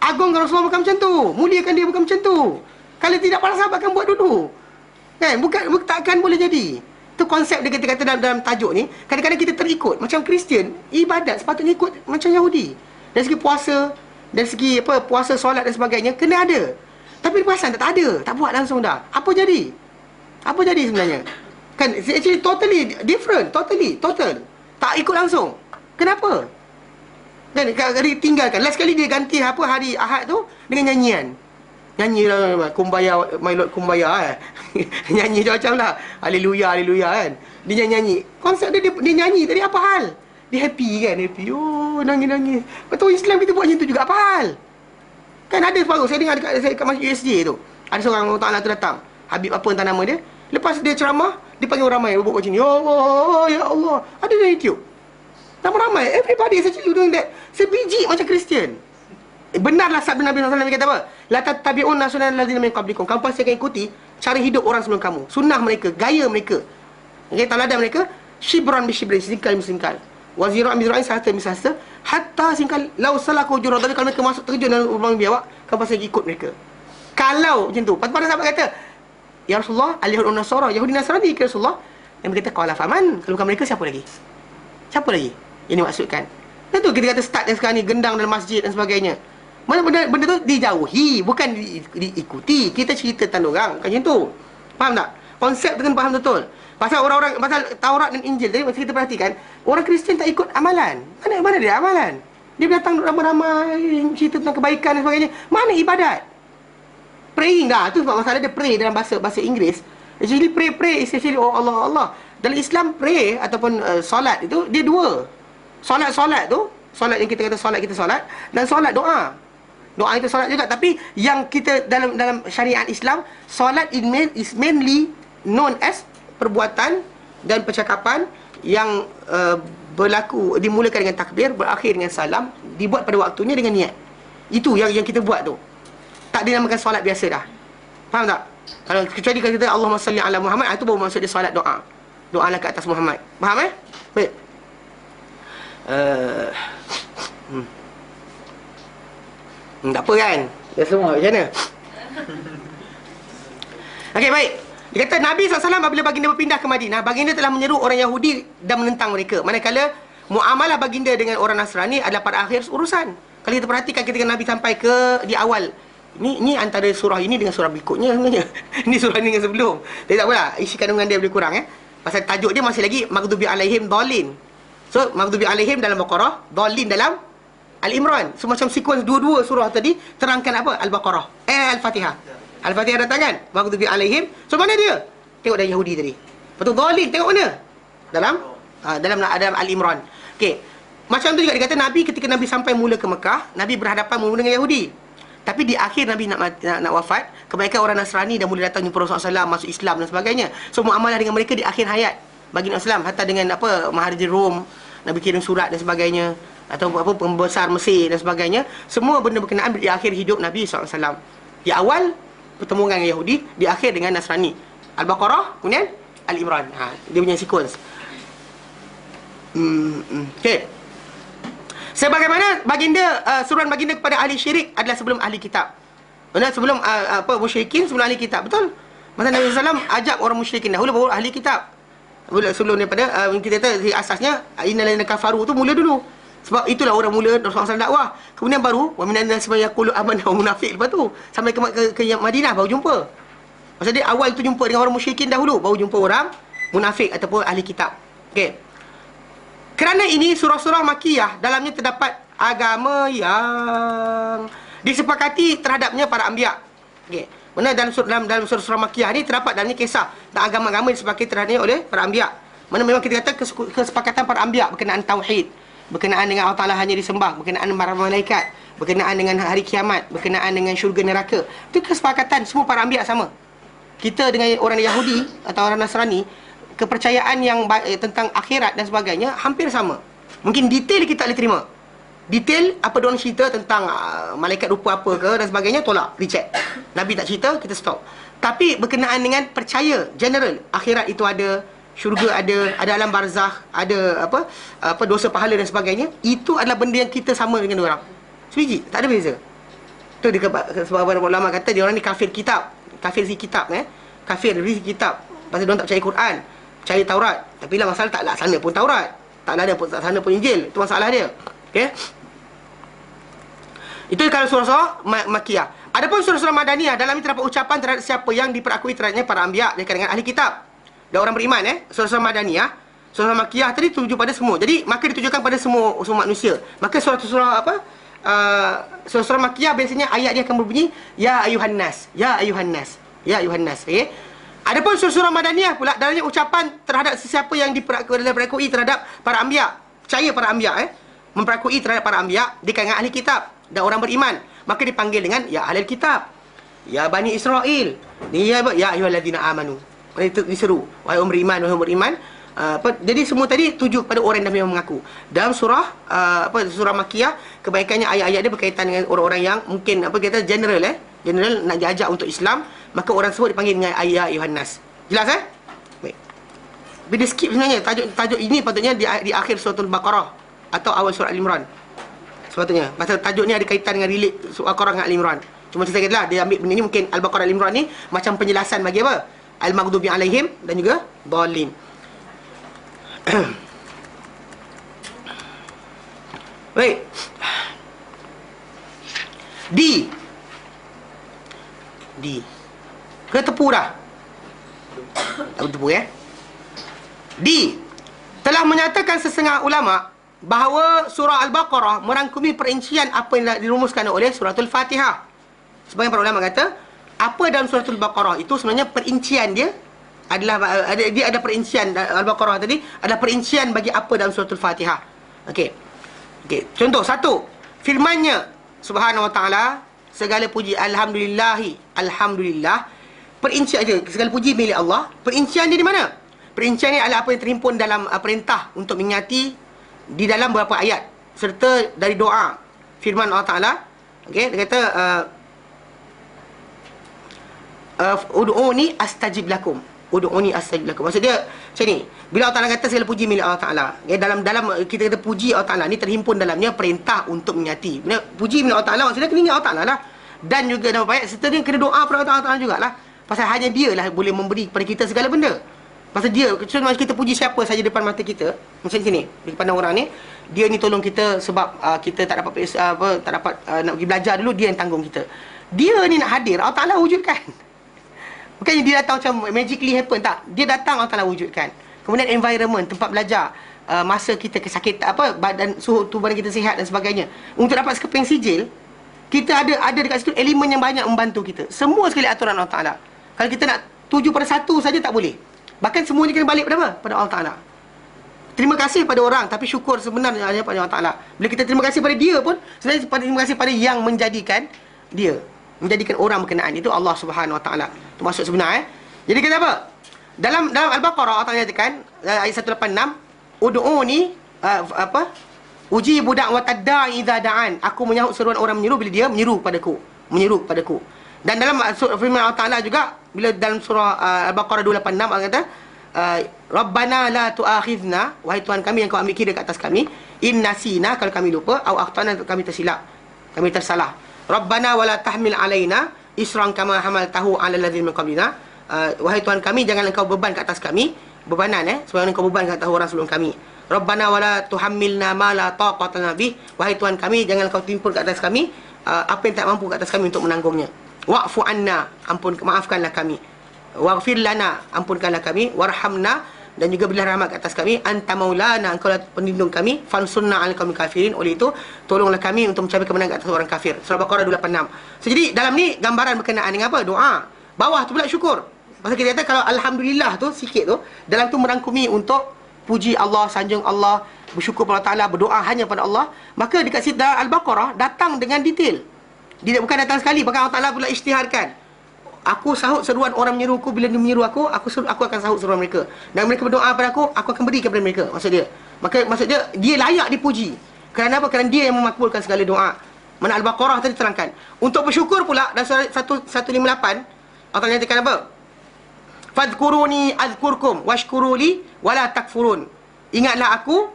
Agungkan Rasulullah bukan macam tu. Muliakan dia bukan macam tu. Kalau tidak, para sahabat akan buat dulu. Kan? Bukan takkan boleh jadi. Tu konsep dia kata dalam tajuk ni. Kadang-kadang kita terikut. Macam Kristian, ibadat sepatutnya ikut macam Yahudi. Dari segi puasa, dari segi apa, puasa, solat dan sebagainya, kena ada. Tapi perasan tak ada. Tak buat langsung dah. Apa jadi? Apa jadi sebenarnya? Kan actually totally different. Total. Tak ikut langsung. Kenapa? Kan tinggalkan. Last kali dia ganti apa hari Ahad tu dengan nyanyian. Nyanyi lah, kumbaya, my lord kumbaya nyanyi macam lah, haleluya kan. Dia nyanyi. Konsep dia nyanyi tadi, apa hal? Dia happy kan, happy. Oh, nangis. Betul, Islam kita buat macam tu juga, apa hal? Kan ada separuh, saya dengar dekat masjid USJ tu, ada seorang orang Ta'ala tu datang, Habib apa entah nama dia. Lepas dia ceramah, dia panggil orang ramai, buat macam ni, ya Allah. Ada di YouTube. Ramai, everybody is actually doing that. Sebiji macam Kristian. Benarlah sabda Nabi SAW kata apa? La tattabi'unna sunnal ladzina min qablikum. Kamu pasti akan ikuti cara hidup orang sebelum kamu. Sunnah mereka, gaya mereka. Okay, teladan mereka, shibran bi shibrin, singkal bi singkal. Wa zira'an bi zira'in, sahata bi sahata, hatta singkal law salaku jurah. Tapi kalau mereka masuk terjun dalam lubang biawak, kamu pasti ikut mereka. Kalau macam tu. Pada sahabat kata, ya Rasulullah, al-Yahud an-Nasara, Yahudi Nasrani ke Rasulullah? Yang berkata, qala faman? Kalau bukan mereka, siapa lagi? Siapa lagi? Ini maksudkan. Tentu kita kata start yang sekarang ni, gendang dalam masjid dan sebagainya. Mana benda tu dijauhi, bukan diikuti. Kita cerita tentang orang, bukan macam tu. Faham tak? Konsep tu kan faham betul. Pasal orang-orang, pasal Taurat dan Injil tadi, masa kita perhatikan, orang Kristian tak ikut amalan. Mana dia amalan? Dia datang ramai-ramai, cerita tentang kebaikan dan sebagainya. Mana ibadat? Praying dah. Tu sebab masalah dia pray dalam bahasa Inggeris. Actually pray is actually oh Allah. Dalam Islam pray ataupun solat itu, dia dua. Solat tu, solat yang kita kata solat, kita solat, dan solat doa. Doa itu solat juga, tapi yang kita dalam syariat Islam, solat is mainly known as perbuatan dan percakapan yang berlaku, dimulakan dengan takbir, berakhir dengan salam, dibuat pada waktunya dengan niat. Itu yang kita buat tu. Tak dinamakan solat biasa dah. Faham tak? Kalau kecuali kalau kita Allahumma salli ala Muhammad, itu baru maksud dia solat doa. Doalah ke atas Muhammad. Faham Baik. Tak apa kan? Dia semua macam mana? Okey, baik. Dia kata Nabi SAW apabila baginda berpindah ke Madinah, baginda telah menyeru orang Yahudi dan menentang mereka. Manakala muamalah baginda dengan orang Nasrani adalah pada akhir urusan. Kalau kita perhatikan ketika Nabi sampai ke di awal, ini antara surah ini dengan surah berikutnya sebenarnya. Ini surah ini dengan sebelum. Tapi tak apalah, isi kandungan dia lebih kurang Pasal tajuk dia masih lagi maghdubi alaihim dhalin. So maghdubi alaihim dalam Baqarah, dhalin dalam Al-Imran. So macam sequence dua-dua surah tadi terangkan apa? Al-Baqarah, Al-Fatihah. Al-Fatihah datang kan? Maghdubi alaihim. So mana dia? Tengok dari Yahudi tadi. Lepas tu dhalin tengok mana? Dalam Al-Imran. Okey. Macam tu juga dikata Nabi ketika Nabi sampai mula ke Mekah, Nabi berhadapan mula dengan Yahudi. Tapi di akhir Nabi nak wafat, kebanyakan orang Nasrani dah mula datang jumpa Rasulullah SAW, masuk Islam dan sebagainya. So muamalah dengan mereka di akhir hayat baginda Islam, hatta dengan Maharaja Rom, Nabi kirim surat dan sebagainya, atau pembesar Mesir dan sebagainya. Semua benda berkenaan di akhir hidup Nabi SAW. Di awal pertemuan dengan Yahudi, di akhir dengan Nasrani. Al-Baqarah, kemudian Al-Imran. Dia punya sequence. Okey. Sebagaimana baginda suruhan baginda kepada ahli syirik adalah sebelum ahli kitab. Sebelum musyrikin, sebelum ahli kitab. Betul? Masa Nabi SAW ajak orang musyrikin dahulu baru ahli kitab. sebelum daripada kita kata asasnya innal ladzina kafaru tu mula dulu. Sebab itulah orang mula Rasulullah SAW dakwah. Kemudian baru wa minan nas man yaqulu amanna wa munafiq, lepas tu sampai ke Madinah baru jumpa. Maksudnya awal tu jumpa dengan orang musyrikin dahulu, baru jumpa orang munafik ataupun ahli kitab. Okey. Kerana ini surah-surah Makkiyah dalamnya terdapat agama yang disepakati terhadapnya para anbiya. Okey. Mana dalam surah-surah Makkiyah ni terdapat dalamnya kisah dan agama-agama yang disepakati terhadapnya oleh para anbiya. Mana memang kita kata kesepakatan para anbiya berkenaan tauhid, berkenaan dengan Allah Ta'ala hanya disembah, berkenaan para malaikat, berkenaan dengan hari kiamat, berkenaan dengan syurga neraka. Itu kesepakatan semua para anbiya sama. Kita dengan orang Yahudi atau orang Nasrani, kepercayaan yang tentang akhirat dan sebagainya hampir sama. Mungkin detail kita boleh terima. Detail apa diorang cerita tentang malaikat rupa apa ke dan sebagainya, tolak, reject. Nabi tak cerita, kita stop. Tapi berkenaan dengan percaya general, akhirat itu ada, syurga ada alam barzakh, ada apa dosa pahala dan sebagainya, itu adalah benda yang kita sama dengan diorang. Sebiji, tak ada beza. Tu dia sebab beberapa ulama kata diorang ni kafir kitab, kafir si kitab kafir ri kitab. Pasal diorang tak percaya Quran, percaya Taurat. Tapi lah masalah tak laksana pun Taurat, tak laksana pun Injil. Itu masalah dia. Okey. Itu kalau surah-surah Makkiyah. Adapun surah-surah Madaniyah, dalam ini terdapat ucapan terhadap siapa yang diperakui terhadapnya para anbiya dari kalangan ahli kitab dan orang beriman. Surah-surah Madaniyah, surah Makkiyah tadi tuju pada semua. Jadi maka ditujukan pada semua manusia. Maka surah-surah surah-surah Makkiyah biasanya ayat dia akan berbunyi ya ayuhan nas, ya ayuhan nas, ya ayuhan nas. Okey. Adapun surah-surah Madaniyah pula dalamnya ucapan terhadap sesiapa yang diperakui terhadap para anbiya, percaya para anbiya, memperakui terhadap para anbiya di kalangan ahli kitab dan orang beriman, maka dipanggil dengan ya ahlul kitab, ya bani Israel. Ni ya ayyuhallazina amanu. Itu diseru wahai orang beriman, wahai orang beriman. Jadi semua tadi tuju pada orang yang mengaku. Dalam surah surah Makkiyah, kebaikannya ayat-ayat dia berkaitan dengan orang-orang yang mungkin kita general general nak diajak untuk Islam, maka orang tersebut dipanggil dengan ya ayyuhan nas. Jelas Baik. Bila skip sebenarnya tajuk ini patutnya di akhir surah Al-Baqarah atau awal surah Al-Imran. Sepatutnya pasal tajuk ni ada kaitan dengan relate surah Al-Baqarah dengan Al-Imran. Cuma saya katalah dia ambil benda ni, mungkin Al-Baqarah Al-Imran ni macam penjelasan bagi apa? Al-Maghdubi alaihim dan juga dhalin. Baik. D ke tepu dah? Tak tepu D telah menyatakan sesengah ulama bahawa surah Al-Baqarah merangkumi perincian apa yang dirumuskan oleh suratul Fatihah. Sebagian para ulama kata apa dalam suratul Baqarah itu sebenarnya perincian dia adalah dia ada perincian. Al-Baqarah tadi ada perincian bagi apa dalam suratul Fatihah. Okey. Contoh satu, firman-Nya Subhanahu wa taala, segala puji alhamdulillah. Perincian aja, segala puji milik Allah. Perincian dia di mana? Perincian ni adalah apa yang terhimpun dalam perintah untuk mengingati di dalam beberapa ayat serta dari doa. Firman Allah Taala, okey, dia kata ud'uni astajib lakum. Ud'uni astajib lakum. Maksud dia macam ni. Bila Allah Taala kata segala puji milik Allah Taala, dalam kita kata puji Allah Taala ni terhimpun dalamnya perintah untuk mengingati. Bila puji milik Allah Taala maksudnya kena ingat Allah Taala lah. Dan juga dalam ayat serta dia kena doa kepada Allah Taala jugalah. Pasal hanya dia lah boleh memberi kepada kita segala benda. Pasal dia, contoh kita puji siapa saja depan mata kita, macam sini, di depan orang ni, dia ni tolong kita sebab kita tak dapat nak pergi belajar dulu, dia yang tanggung kita. Dia ni nak hadir, Allah Ta'ala wujudkan. Bukannya dia datang macam magically happen, tak. Dia datang, Allah Ta'ala wujudkan. Kemudian environment, tempat belajar, masa kita kesakitan, badan, suhu tubuh badan kita sihat dan sebagainya. Untuk dapat sekeping sijil, kita ada dekat situ elemen yang banyak membantu kita. Semua sekali aturan Allah Ta'ala. Kalau kita nak tuju pada satu saja tak boleh. Bahkan semuanya kena balik pada apa? Pada Allah Ta'ala. Terima kasih pada orang, tapi syukur sebenarnya hanya pada Allah Ta'ala. Bila kita terima kasih pada dia pun, sebenarnya terima kasih pada yang menjadikan dia, menjadikan orang berkenaan. Itu Allah Subhanahu Wa Ta'ala. Itu maksud sebenar. Jadi kata apa? Dalam Al-Baqarah Allah Ta'ala nyatakan ayat 186, ud'uni uji budak wa tadda'i idza da'an. Aku menyahut seruan orang menyeru bila dia menyeru padaku. Dan dalam firman Allah Ta'ala juga, bila dalam surah Al-Baqarah 286 Allah kata, Rabbana la tu'akhidna, wahai Tuhan kami yang kau ambil kira ke atas kami, in nasina, kalau kami lupa, au akhtana, kami tersilap, kami tersalah. Rabbana wala tahmil alaina isran kama hamaltahu ala alladhina min qablina, wahai Tuhan kami, jangan engkau beban ke atas kami bebanan sebagaimana kau bebankan atas orang sebelum kami. Rabbana wala tuhammilna ma la taqata lana bih. Wahai Tuhan kami, jangan kau timpul ke atas kami apa yang tak mampu ke atas kami untuk menanggungnya. Wa'fu anna, maafkanlah kami. Waghfir lana, ampunkanlah kami. Warhamna, dan juga berilah rahmat ke atas kami. Anta maulana, engkau lah pelindung kami. Fansurna 'alal qaumil kafirin. Oleh itu tolonglah kami untuk mencapai kemenangan atas orang kafir. Surah Baqarah 286. So, jadi dalam ni gambaran berkenaan dengan apa? Doa. Bawah tu pula syukur. Pasal kita kata kalau alhamdulillah tu sikit tu, dalam tu merangkumi untuk puji Allah, sanjung Allah, bersyukur kepada Allah Ta'ala, berdoa hanya pada Allah. Maka dekat situ Al-Baqarah datang dengan detail. Dia bukan datang sekali. Bahkan Allah Ta'ala pula isytiharkan. Aku sahut seruan orang menyeruku. Bila dia menyeru aku akan sahut seruan mereka. Dan mereka berdoa pada aku akan beri kepada mereka. Maksud dia, maksud dia layak dipuji. Kerana apa? Kerana dia yang memakbulkan segala doa. Mana Al-Baqarah tadi terangkan. Untuk bersyukur pula dalam surah 158 Allah nyatakan apa? Fadhkuruni azkurkum washkuruli wala takfurun. Ingatlah aku,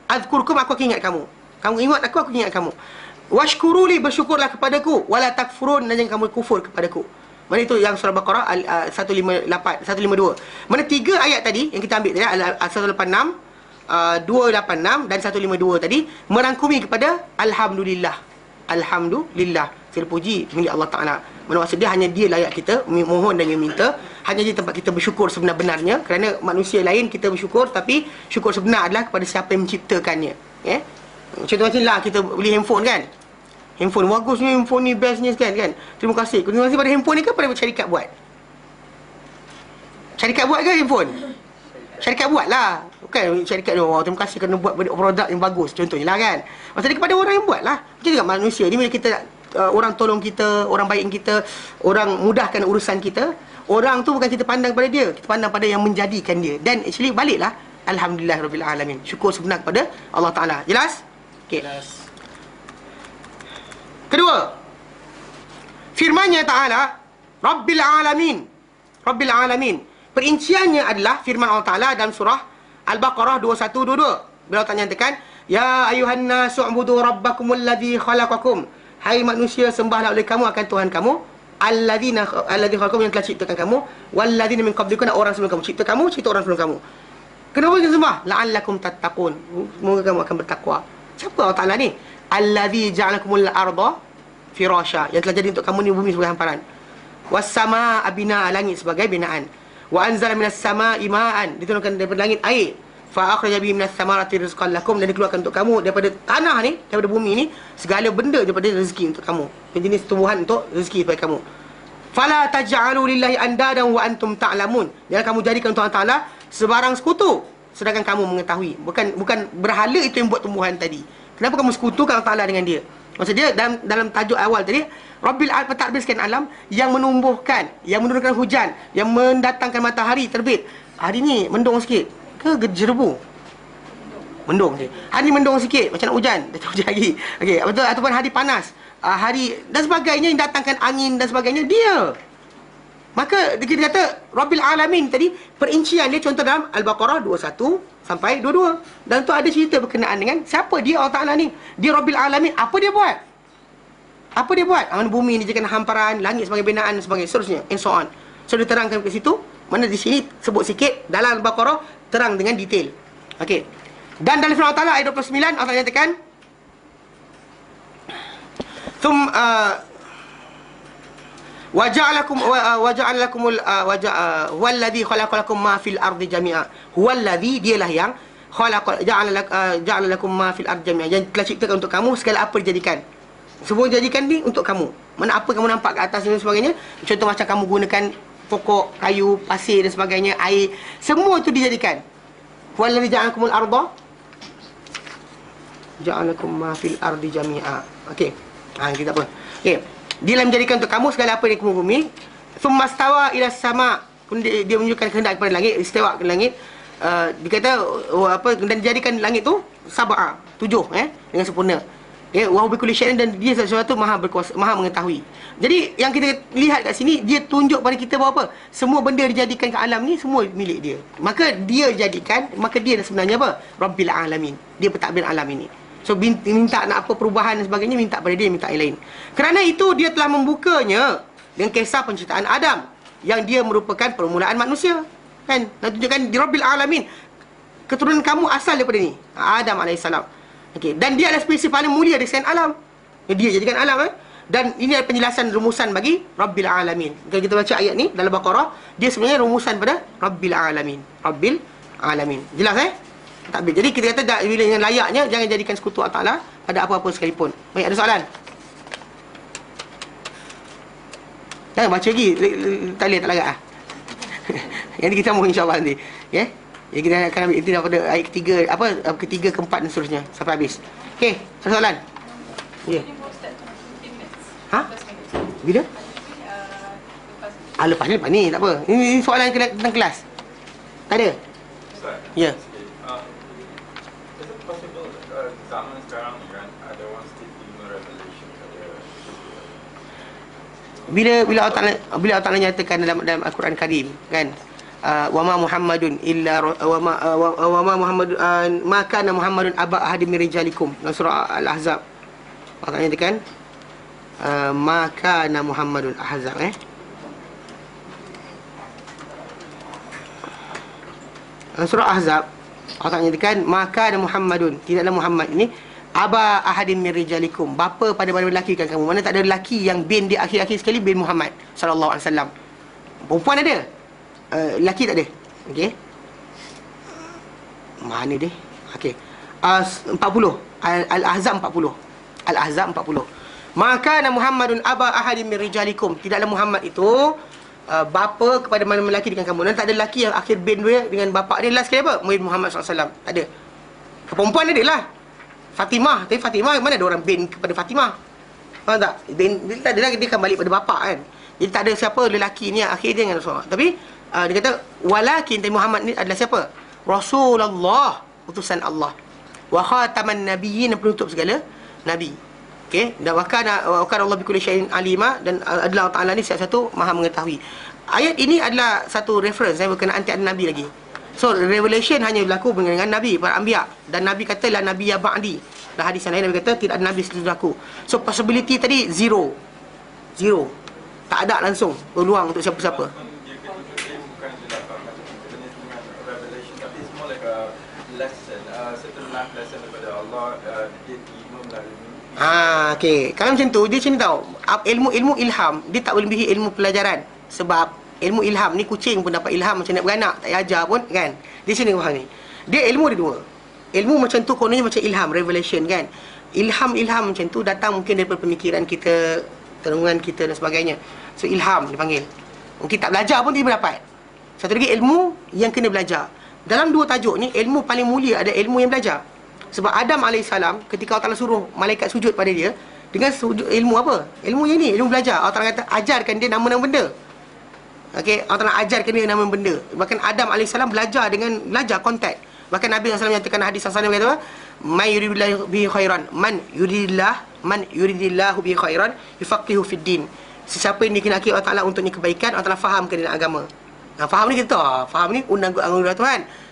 azkurkum, aku akan ingat kamu. Kamu ingat aku ingat kamu. Washkuruli, bersyukurlah kepadaku, wala takfurun, dan jangan kamu kufur kepadaku. Mana itu yang surah Baqarah 152. Mana 3 ayat tadi yang kita ambil tadi 186, 286 dan 152 tadi merangkumi kepada alhamdulillah. Alhamdulillah, segala puji milik Allah Ta'ala. Maksud dia hanya dia layak kita mohon dan minta. Hanya di tempat kita bersyukur sebenar-benarnya. Kerana manusia lain kita bersyukur, tapi syukur sebenar adalah kepada siapa yang menciptakannya. Contoh macam lah kita beli handphone kan. Handphone bagusnya, handphone ni bestnya kan. Terima kasih pada handphone ni ke pada syarikat buat? Syarikat buat ke handphone? Syarikat buat lah. Bukan syarikat dia, terima kasih kerana buat produk yang bagus. Contohnya lah kan. Maksudnya kepada orang yang buat lah. Macam juga manusia ni, bila kita orang tolong kita, orang baik kita, orang mudahkan urusan kita, orang tu bukan kita pandang pada dia, kita pandang pada yang menjadikan dia. Dan actually baliklah alhamdulillah rabbil alamin. Syukur sebenar kepada Allah Ta'ala. Jelas? Okey. Jelas. Kedua, firman-Nya Ta'ala Rabbil alamin. Rabbil alamin. Perinciannya adalah firman Allah Ta'ala dalam surah Al-Baqarah 2122. Bila Allah nyatakan, ya ayuhan nasu ubudu rabbakumul ladzi khalaqakum. Hai manusia, sembahlah oleh kamu akan Tuhan kamu, alladzi khalaqakum, yang telah ciptakan kamu, walladzina min qablikum, orang sebelum kamu. Cipta orang sebelum kamu. Kenapa kita sembah? La'allakum tattaqun. Semoga kamu akan bertakwa. Siapa Allah Ta'ala ni? Alladzi ja'alakumul arda firasha, yang telah jadi untuk kamu ni bumi sebagai hamparan. Was samaa bina, langit sebagai binaan. Wa anzala minas samaa'i ma'an, diturunkan daripada langit air. Fa akhraja bihi minas samarati rizqan lakum, dan dikeluarkan untuk kamu daripada tanah ni, daripada bumi ni, segala benda daripada rezeki untuk kamu, jenis tumbuhan untuk rezeki bagi kamu. Fala taj'alu lillahi andadan wa antum ta'lamun, jangan kamu jadikan untuk Allah Ta'ala sebarang sekutu sedangkan kamu mengetahui. Bukan berhala itu yang buat tumbuhan tadi. Kenapa kamu sekutukan Allah Ta'ala dengan dia? Maksud dia dalam tajuk awal tadi, Rabbil Alamin, sekian alam, yang menumbuhkan, yang menurunkan hujan, yang mendatangkan matahari terbit. Hari ni mendung sikit ke jerbu? Mendung je. Hari ni mendung sikit, macam nak hujan, dah hujan lagi. Okey, betul, ataupun hari panas, hari dan sebagainya, yang datangkan angin dan sebagainya, dia. Maka kita kata Rabbil Alamin tadi, perincian dia contoh dalam Al-Baqarah 21 sampai 22. Dan tu ada cerita berkenaan dengan siapa dia Allah Ta'ala ni. Dia Rabbil Alamin. Apa dia buat? Apa dia buat? Bumi ni jadikan hamparan, langit sebagai binaan dan sebagainya, seterusnya, and so on. So dia terangkan ke situ. Mana di sini sebut sikit, dalam Al-Baqarah terang dengan detail. Okey. Dan dalam firman Allah Ta'ala ayat 29 Allah nyatakan, huwallazi khalaqalakum ma fil ardi jami'a. Huwallazi, dialah yang ja'ala lakum ma fil ardi jami'a, yang telah ciptakan untuk kamu segala apa dijadikan. Semua dijadikan ni untuk kamu. Mana apa kamu nampak kat atas dan sebagainya. Contoh macam kamu gunakan pokok, kayu, pasir dan sebagainya, air, semua itu dijadikan. Huwallazi ja'alakumul arda, ja'alakum ma fil ardi jami'a. Okey. Kita apa? Okey. Dia lah menjadikan untuk kamu segala apa di muka bumi. Tsumma stawa ila sama, kemudian dia menunjukkan kehendak kepada langit, istiwa ke langit. Dia kata dan dijadikan langit tu sab'a, 7 dengan sempurna. Wa huwa bikulli syai'in, dan dia sesuatu maha berkuasa, maha mengetahui. Jadi yang kita lihat kat sini, dia tunjuk pada kita bahawa apa? Semua benda dijadikan ke alam ni semua milik dia. Maka dia jadikan, maka dia sebenarnya apa? Rabbil Alamin. Dia pentadbir alam ini. So minta nak apa perubahan dan sebagainya, minta pada dia, minta yang lain. Kerana itu dia telah membukanya dengan kisah penciptaan Adam, yang dia merupakan permulaan manusia. Kan? Nak tunjukkan di Rabbil Alamin. Keturunan kamu asal daripada ni. Adam alaihissalam. Okey, dan dia adalah spesies paling mulia di selain alam. Dia jadikan alam Dan ini adalah penjelasan rumusan bagi Rabbil Alamin. Kalau kita baca ayat ni dalam Baqarah, dia sebenarnya rumusan pada Rabbil Alamin. Rabbil Alamin. Jelas takbir. Jadi kita kata bila yang layaknya jangan jadikan sekutu Allah Taala pada apa-apa sekalipun. Baik, ada soalan? Jangan baca lagi. Tak boleh, tak larat Yang ni kita sambung insya-Allah nanti. Ya. Jadi kita akan ambil inti daripada ayat ketiga, ketiga, keempat dan seterusnya sampai habis. Okey, ada soalan? Ya. Ha? Bila? Lepas ni, tak apa. Ini soalan tentang kelas. Tak ada? Ustaz, Ya. is it possible zaman sekarang ni kan ada one state ilmu revelation Bila Allah Taala nyatakan dalam Al-Quran Karim kan, wa ma Muhammadun illa wa ma Muhammadun ma kana Muhammadun aba ahadin min rijalikum, dalam surah Al-Ahzab. Allah Taala nyatakan ma kana Muhammadun Ahzab surah Ahzab. Allah Taala nyatakan maka ada Muhammadun, tidaklah Muhammad ini aba ahadin min rijalikum, bapa pada lelaki kan kamu. Mana tak ada lelaki yang bin dia akhir-akhir sekali bin Muhammad sallallahu alaihi wasallam. Perempuan ada, lelaki tak ada. Okey, mana dia? Okey, 40 Al-Ahzab 40. Al-Ahzab 40. Maka ana Muhammadun aba ahadin min rijalikum, tidaklah Muhammad itu bapa kepada mana lelaki dengan kamu. Dan tak ada lelaki yang akhir bin dia dengan bapa dia last sekali apa? Muhammad SAW. Tak ada. Perempuan ada lah, Fatimah. Tapi Fatimah mana ada orang bin kepada Fatimah? Faham tak? Bin dia tak ada, dia akan balik pada bapa kan. Jadi tak ada siapa lelaki ni yang akhir dia dengan Rasulullah. Tapi dia kata walakin Muhammad ni adalah siapa? Rasulullah, utusan Allah. Wa khataman nabiyyin, penutup segala nabi. Okey, dan wakana Allah bikulli syai'in alima, dan adalah Allah Taala ni satu maha mengetahui. Ayat ini adalah satu reference berkenaan tiada nabi lagi. So revelation hanya berlaku dengan nabi, para anbiya, dan nabi kata la nabiyya ba'di. Dan hadis yang lain nabi kata tidak ada nabi setelah aku. So possibility tadi zero. Tak ada langsung peluang untuk siapa-siapa. Dia kata dia bukan khilafah macam jenis dengan revelation, tapi it's more like a lesson, certain life lesson daripada Allah, dia tiba melalui Okey. Kalau macam tu, dia macam ni tau. Ilmu ilham, dia tak melebihi ilmu pelajaran. Sebab ilmu ilham ni kucing pun dapat ilham macam nak beranak, tak payah ajar pun kan. Dia sini faham ni. Dia ilmu ada dua. Ilmu macam tu kononnya macam ilham, revelation kan. Ilham macam tu datang mungkin daripada pemikiran kita, renungan kita dan sebagainya. So ilham dipanggil. Mungkin tak belajar pun dia dapat. Satu lagi ilmu yang kena belajar. Dalam dua tajuk ni, ilmu paling mulia ada ilmu yang belajar. Sebab Adam AS ketika Allah Ta'ala suruh malaikat sujud pada dia, dengan sujud ilmu apa? Ilmu yang ni, ilmu belajar. Allah Ta'ala kata ajarkan dia nama-nama benda. Okey, Allah Ta'ala ajarkan dia nama benda. Bahkan Adam AS belajar kontak. Bahkan Nabi SAW menyatakan hadis SAW kata apa? Man yuridillahu bihi khairan, man yuridillahu bihi khairan yufaqihu fid din. Sesiapa yang dikehendaki Allah Ta'ala untuknya kebaikan, Allah Ta'ala fahamkan dia agama. Faham ni kita faham ni undang Tuhan.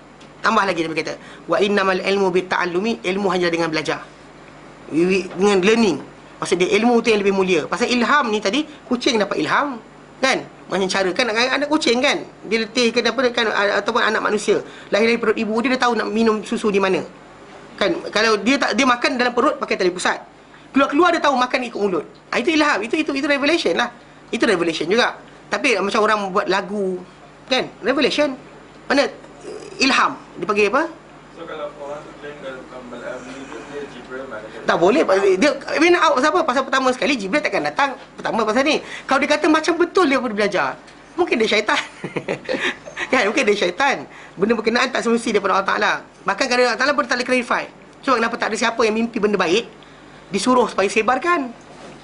Tambah lagi dia berkata, wa innamal ilmu bitta'allumi, ilmu hanya dengan belajar. Dengan learning. Maksud dia ilmu tu yang lebih mulia. Pasal ilham ni tadi, kucing dapat ilham, kan? Macam cara kan anak kucing kan, dia letih ke apa kan, ataupun anak manusia lahir dari perut ibu dia tahu nak minum susu di mana. Kan kalau dia makan dalam perut pakai tali pusat. Keluar dia tahu makan ikut mulut. Itu ilham, itu revelation lah. Itu revelation juga. Tapi macam orang buat lagu kan, revelation. Mana ilham dipanggil apa? So kalau orang tu claim dia Jibril mana? Tak boleh. Dia win out siapa? Pasal pertama sekali Jibril takkan datang pertama pasal ni. Kalau dia kata macam betul dia boleh belajar, mungkin dia syaitan. Kan, mungkin dia syaitan. Benda berkenaan tak semesti daripada Allah Ta'ala. Bahkan kadang Allah Ta'ala pun tak boleh clarify. Sebab kenapa tak ada siapa yang mimpi benda baik disuruh supaya sebarkan.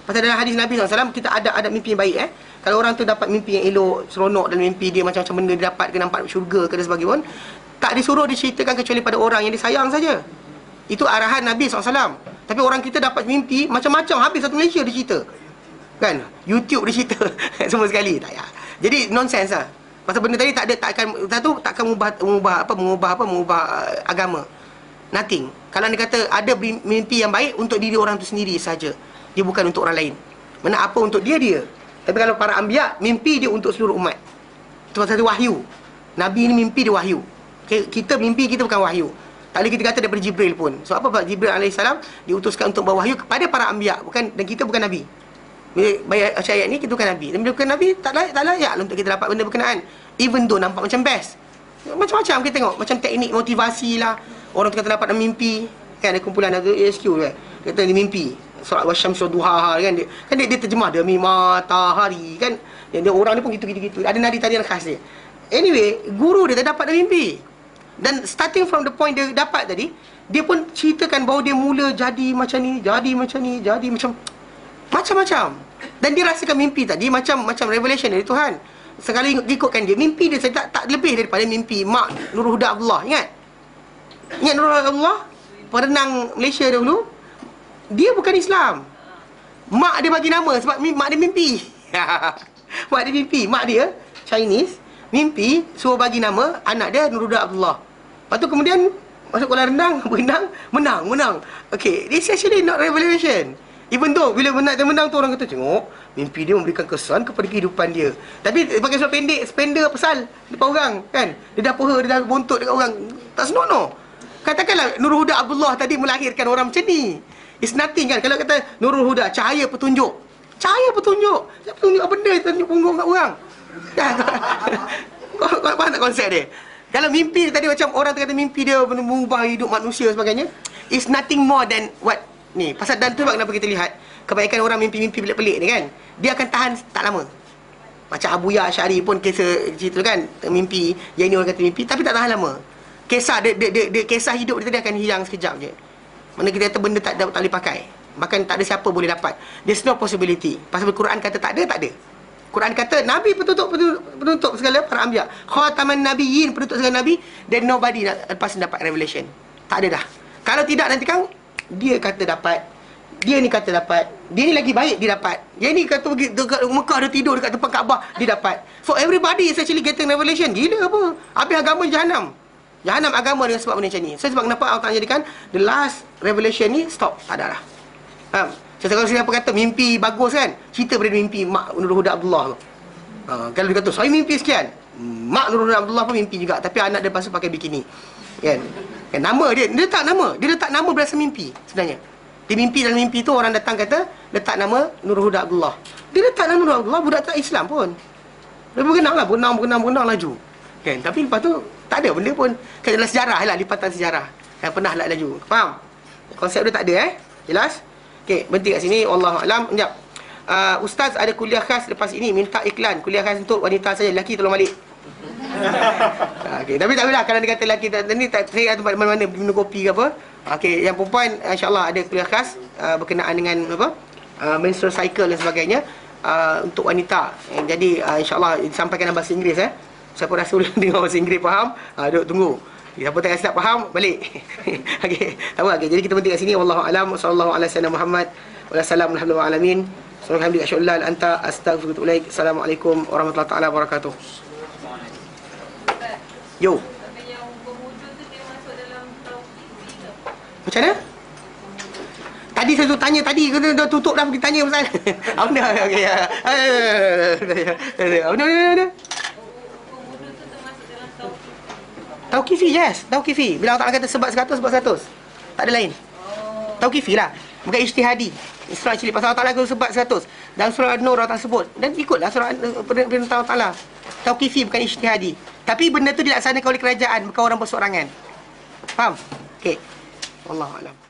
Pasal dalam hadis Nabi SAW kita ada mimpi yang baik Kalau orang tu dapat mimpi yang elok, seronok dalam mimpi dia, macam-macam benda dia dapat ke, nampak syurga ke dan sebagainya pun, tak disuruh diceritakan kecuali pada orang yang disayang saja. Itu arahan Nabi SAW. Tapi orang kita dapat mimpi macam-macam, habis satu Malaysia dia cerita. Kan? YouTube dia cerita semua sekali. Tak payah. Jadi nonsense lah. Pasal benda tadi takkan mengubah agama. Nothing. Kalau dia kata ada mimpi yang baik untuk diri orang tu sendiri saja. Dia bukan untuk orang lain. Mana apa untuk dia. Tapi kalau para anbiya, mimpi dia untuk seluruh umat. Itu satu wahyu. Nabi ni mimpi dia wahyu. Okay? Kita mimpi kita bukan wahyu. Tak boleh kita kata daripada Jibril pun. So apa sebab Jibril AS diutuskan untuk bawa wahyu kepada para anbiya, bukan, dan kita bukan Nabi. Bila baca ayat ni, kita bukan Nabi. Dan bila bukan Nabi, tak layak lah untuk kita dapat benda berkenaan. Even though nampak macam best. Macam-macam kita tengok. Macam teknik motivasi lah. Orang tu kata dapat dalam mimpi. Kan ada kumpulan ada ASQ kan. Dia kata dia mimpi. Surat wasyamsu duhaha kan. Dia terjemah demi matahari kan. Dia orang ni pun gitu-gitu. Ada nadi tarian khas dia. Anyway, guru dia tak dapat dalam mimpi. Dan starting from the point dia dapat tadi, dia pun ceritakan bahawa dia mula jadi macam ni, jadi macam-macam. Dan dia rasakan mimpi tadi macam revelation dari Tuhan. Sekali ikutkan dia, mimpi dia tak lebih daripada mimpi Mak Nurul Huda Abdullah. Ingat Nurul Huda Abdullah, perenang Malaysia dahulu. Dia bukan Islam. Mak dia bagi nama sebab mak dia mimpi. Mak dia mimpi, mak dia Chinese, mimpi suruh bagi nama anak dia Nurul Huda Abdullah. Lepas tu kemudian masuk kolam renang, berenang, menang. Okay, this actually not revelation. Even though bila menang tu orang kata, tengok, mimpi dia memberikan kesan kepada kehidupan dia. Tapi pakai surat pendek, spender pasal depan orang kan. Dia dah poha, dia dah bontot dekat orang. Tak senonoh. Katakanlah Nurul Huda Abdullah tadi melahirkan orang macam ni. It's nothing kan. Kalau kata Nurul Huda, cahaya petunjuk. Cahaya petunjuk. Petunjuk apa benda tunjuk punggung kat orang. Kau faham tak konsep dia? Kalau mimpi tadi macam orang kata mimpi dia mengubah hidup manusia sebagainya, it's nothing more than what ni. Pasal dan tu sebab kenapa kita lihat kebanyakan orang mimpi-mimpi pelik-pelik ni kan, dia akan tahan tak lama. Macam Abu Ya Asy'ari pun kisah cerita kan, mimpi, yang ni orang kata mimpi tapi tak tahan lama. Kisah dia kisah hidup dia tadi akan hilang sekejap je. Mana kita kata benda tak boleh pakai. Bahkan tak ada siapa boleh dapat. There's no possibility. Pasal Al-Quran kata tak ada. Quran kata Nabi penutup segala para anbiya. Khataman nabiyyin, penutup segala nabi, then nobody lepas dapat revelation. Tak ada dah. Kalau tidak nanti kan dia kata dapat, dia ni kata dapat, dia ni lagi baik dia dapat. Yang ni kata pergi dekat Mekah dia tidur dekat tempat Kaabah dia dapat. So everybody is actually getting revelation. Gila apa? Habis agama jahanam. Jahanam agama dengan sebab benda macam ni. So sebab kenapa Allah Ta'ala jadikan the last revelation ni stop, tak ada dah. Faham? Kalau siapa kata mimpi bagus kan, cerita pada mimpi Mak Nurul Huda Abdullah tu. Kalau dia kata saya mimpi sekian, Mak Nurul Huda Abdullah pun mimpi juga, tapi anak dia pasal pakai bikini. Kan? Nama dia letak nama berdasar mimpi sebenarnya. Dia mimpi, dalam mimpi tu orang datang kata letak nama Nurul Huda Abdullah. Dia letak nama Nurul Huda Abdullah, budak tak Islam pun. Dia berenang laju. Kan? Tapi lepas tu tak ada benda pun. Kan dalam sejarah lah, lipatan sejarah. Yang pernah lah laju. Faham? Konsep dia tak ada Jelas? Okey, berhenti kat sini. Wallahualam. Sekejap. Ustaz ada kuliah khas lepas ini, minta iklan kuliah khas untuk wanita saja, lelaki tolong balik. Okey, tapi tak apalah kalau dia kata lelaki ni tak, saya tempat mana-mana minum kopi ke apa. Okey, yang perempuan insya-Allah ada kuliah khas berkenaan dengan apa? Menstrual cycle dan sebagainya untuk wanita. Jadi insya-Allah disampaikan dalam bahasa Inggeris Siapa rasa boleh dengar bahasa Inggeris faham, duduk tunggu. Siapa tak rasa tak faham, balik. Okey, tak apa. Okay, jadi kita berhenti kat sini. Wallahu alam, sallallahu alaihi wasallam Muhammad wa sallam alhamdulillah alamin. Subhanallah asyhadu anta astaghfiruka wa atubu ilaik. Assalamualaikum warahmatullahi taala wabarakatuh. Yo. Tapi yang berwujud tu dia masuk dalam tauhid ke? Macam mana? Tadi saya tu tanya tadi, kena dah tutup dah pergi tanya pasal. Benda okey. Benda. Berwujud tu termasuk dalam tauhid. Tauqifi, yes. Tauqifi. Bila Allah Ta'ala kata sebab 100, sebab 100. Tak ada lain. Tauqifi lah. Bukan ijtihadi. Surah Cili pasal Allah Ta'ala kata sebab 100. Dan surah An-Nur Allah Ta'ala sebut. Dan ikutlah surah perintah Allah Ta'ala. Tauqifi bukan ijtihadi. Tapi benda tu dilaksanakan oleh kerajaan, bukan orang bersorangan. Faham? Okey. Wallahualam.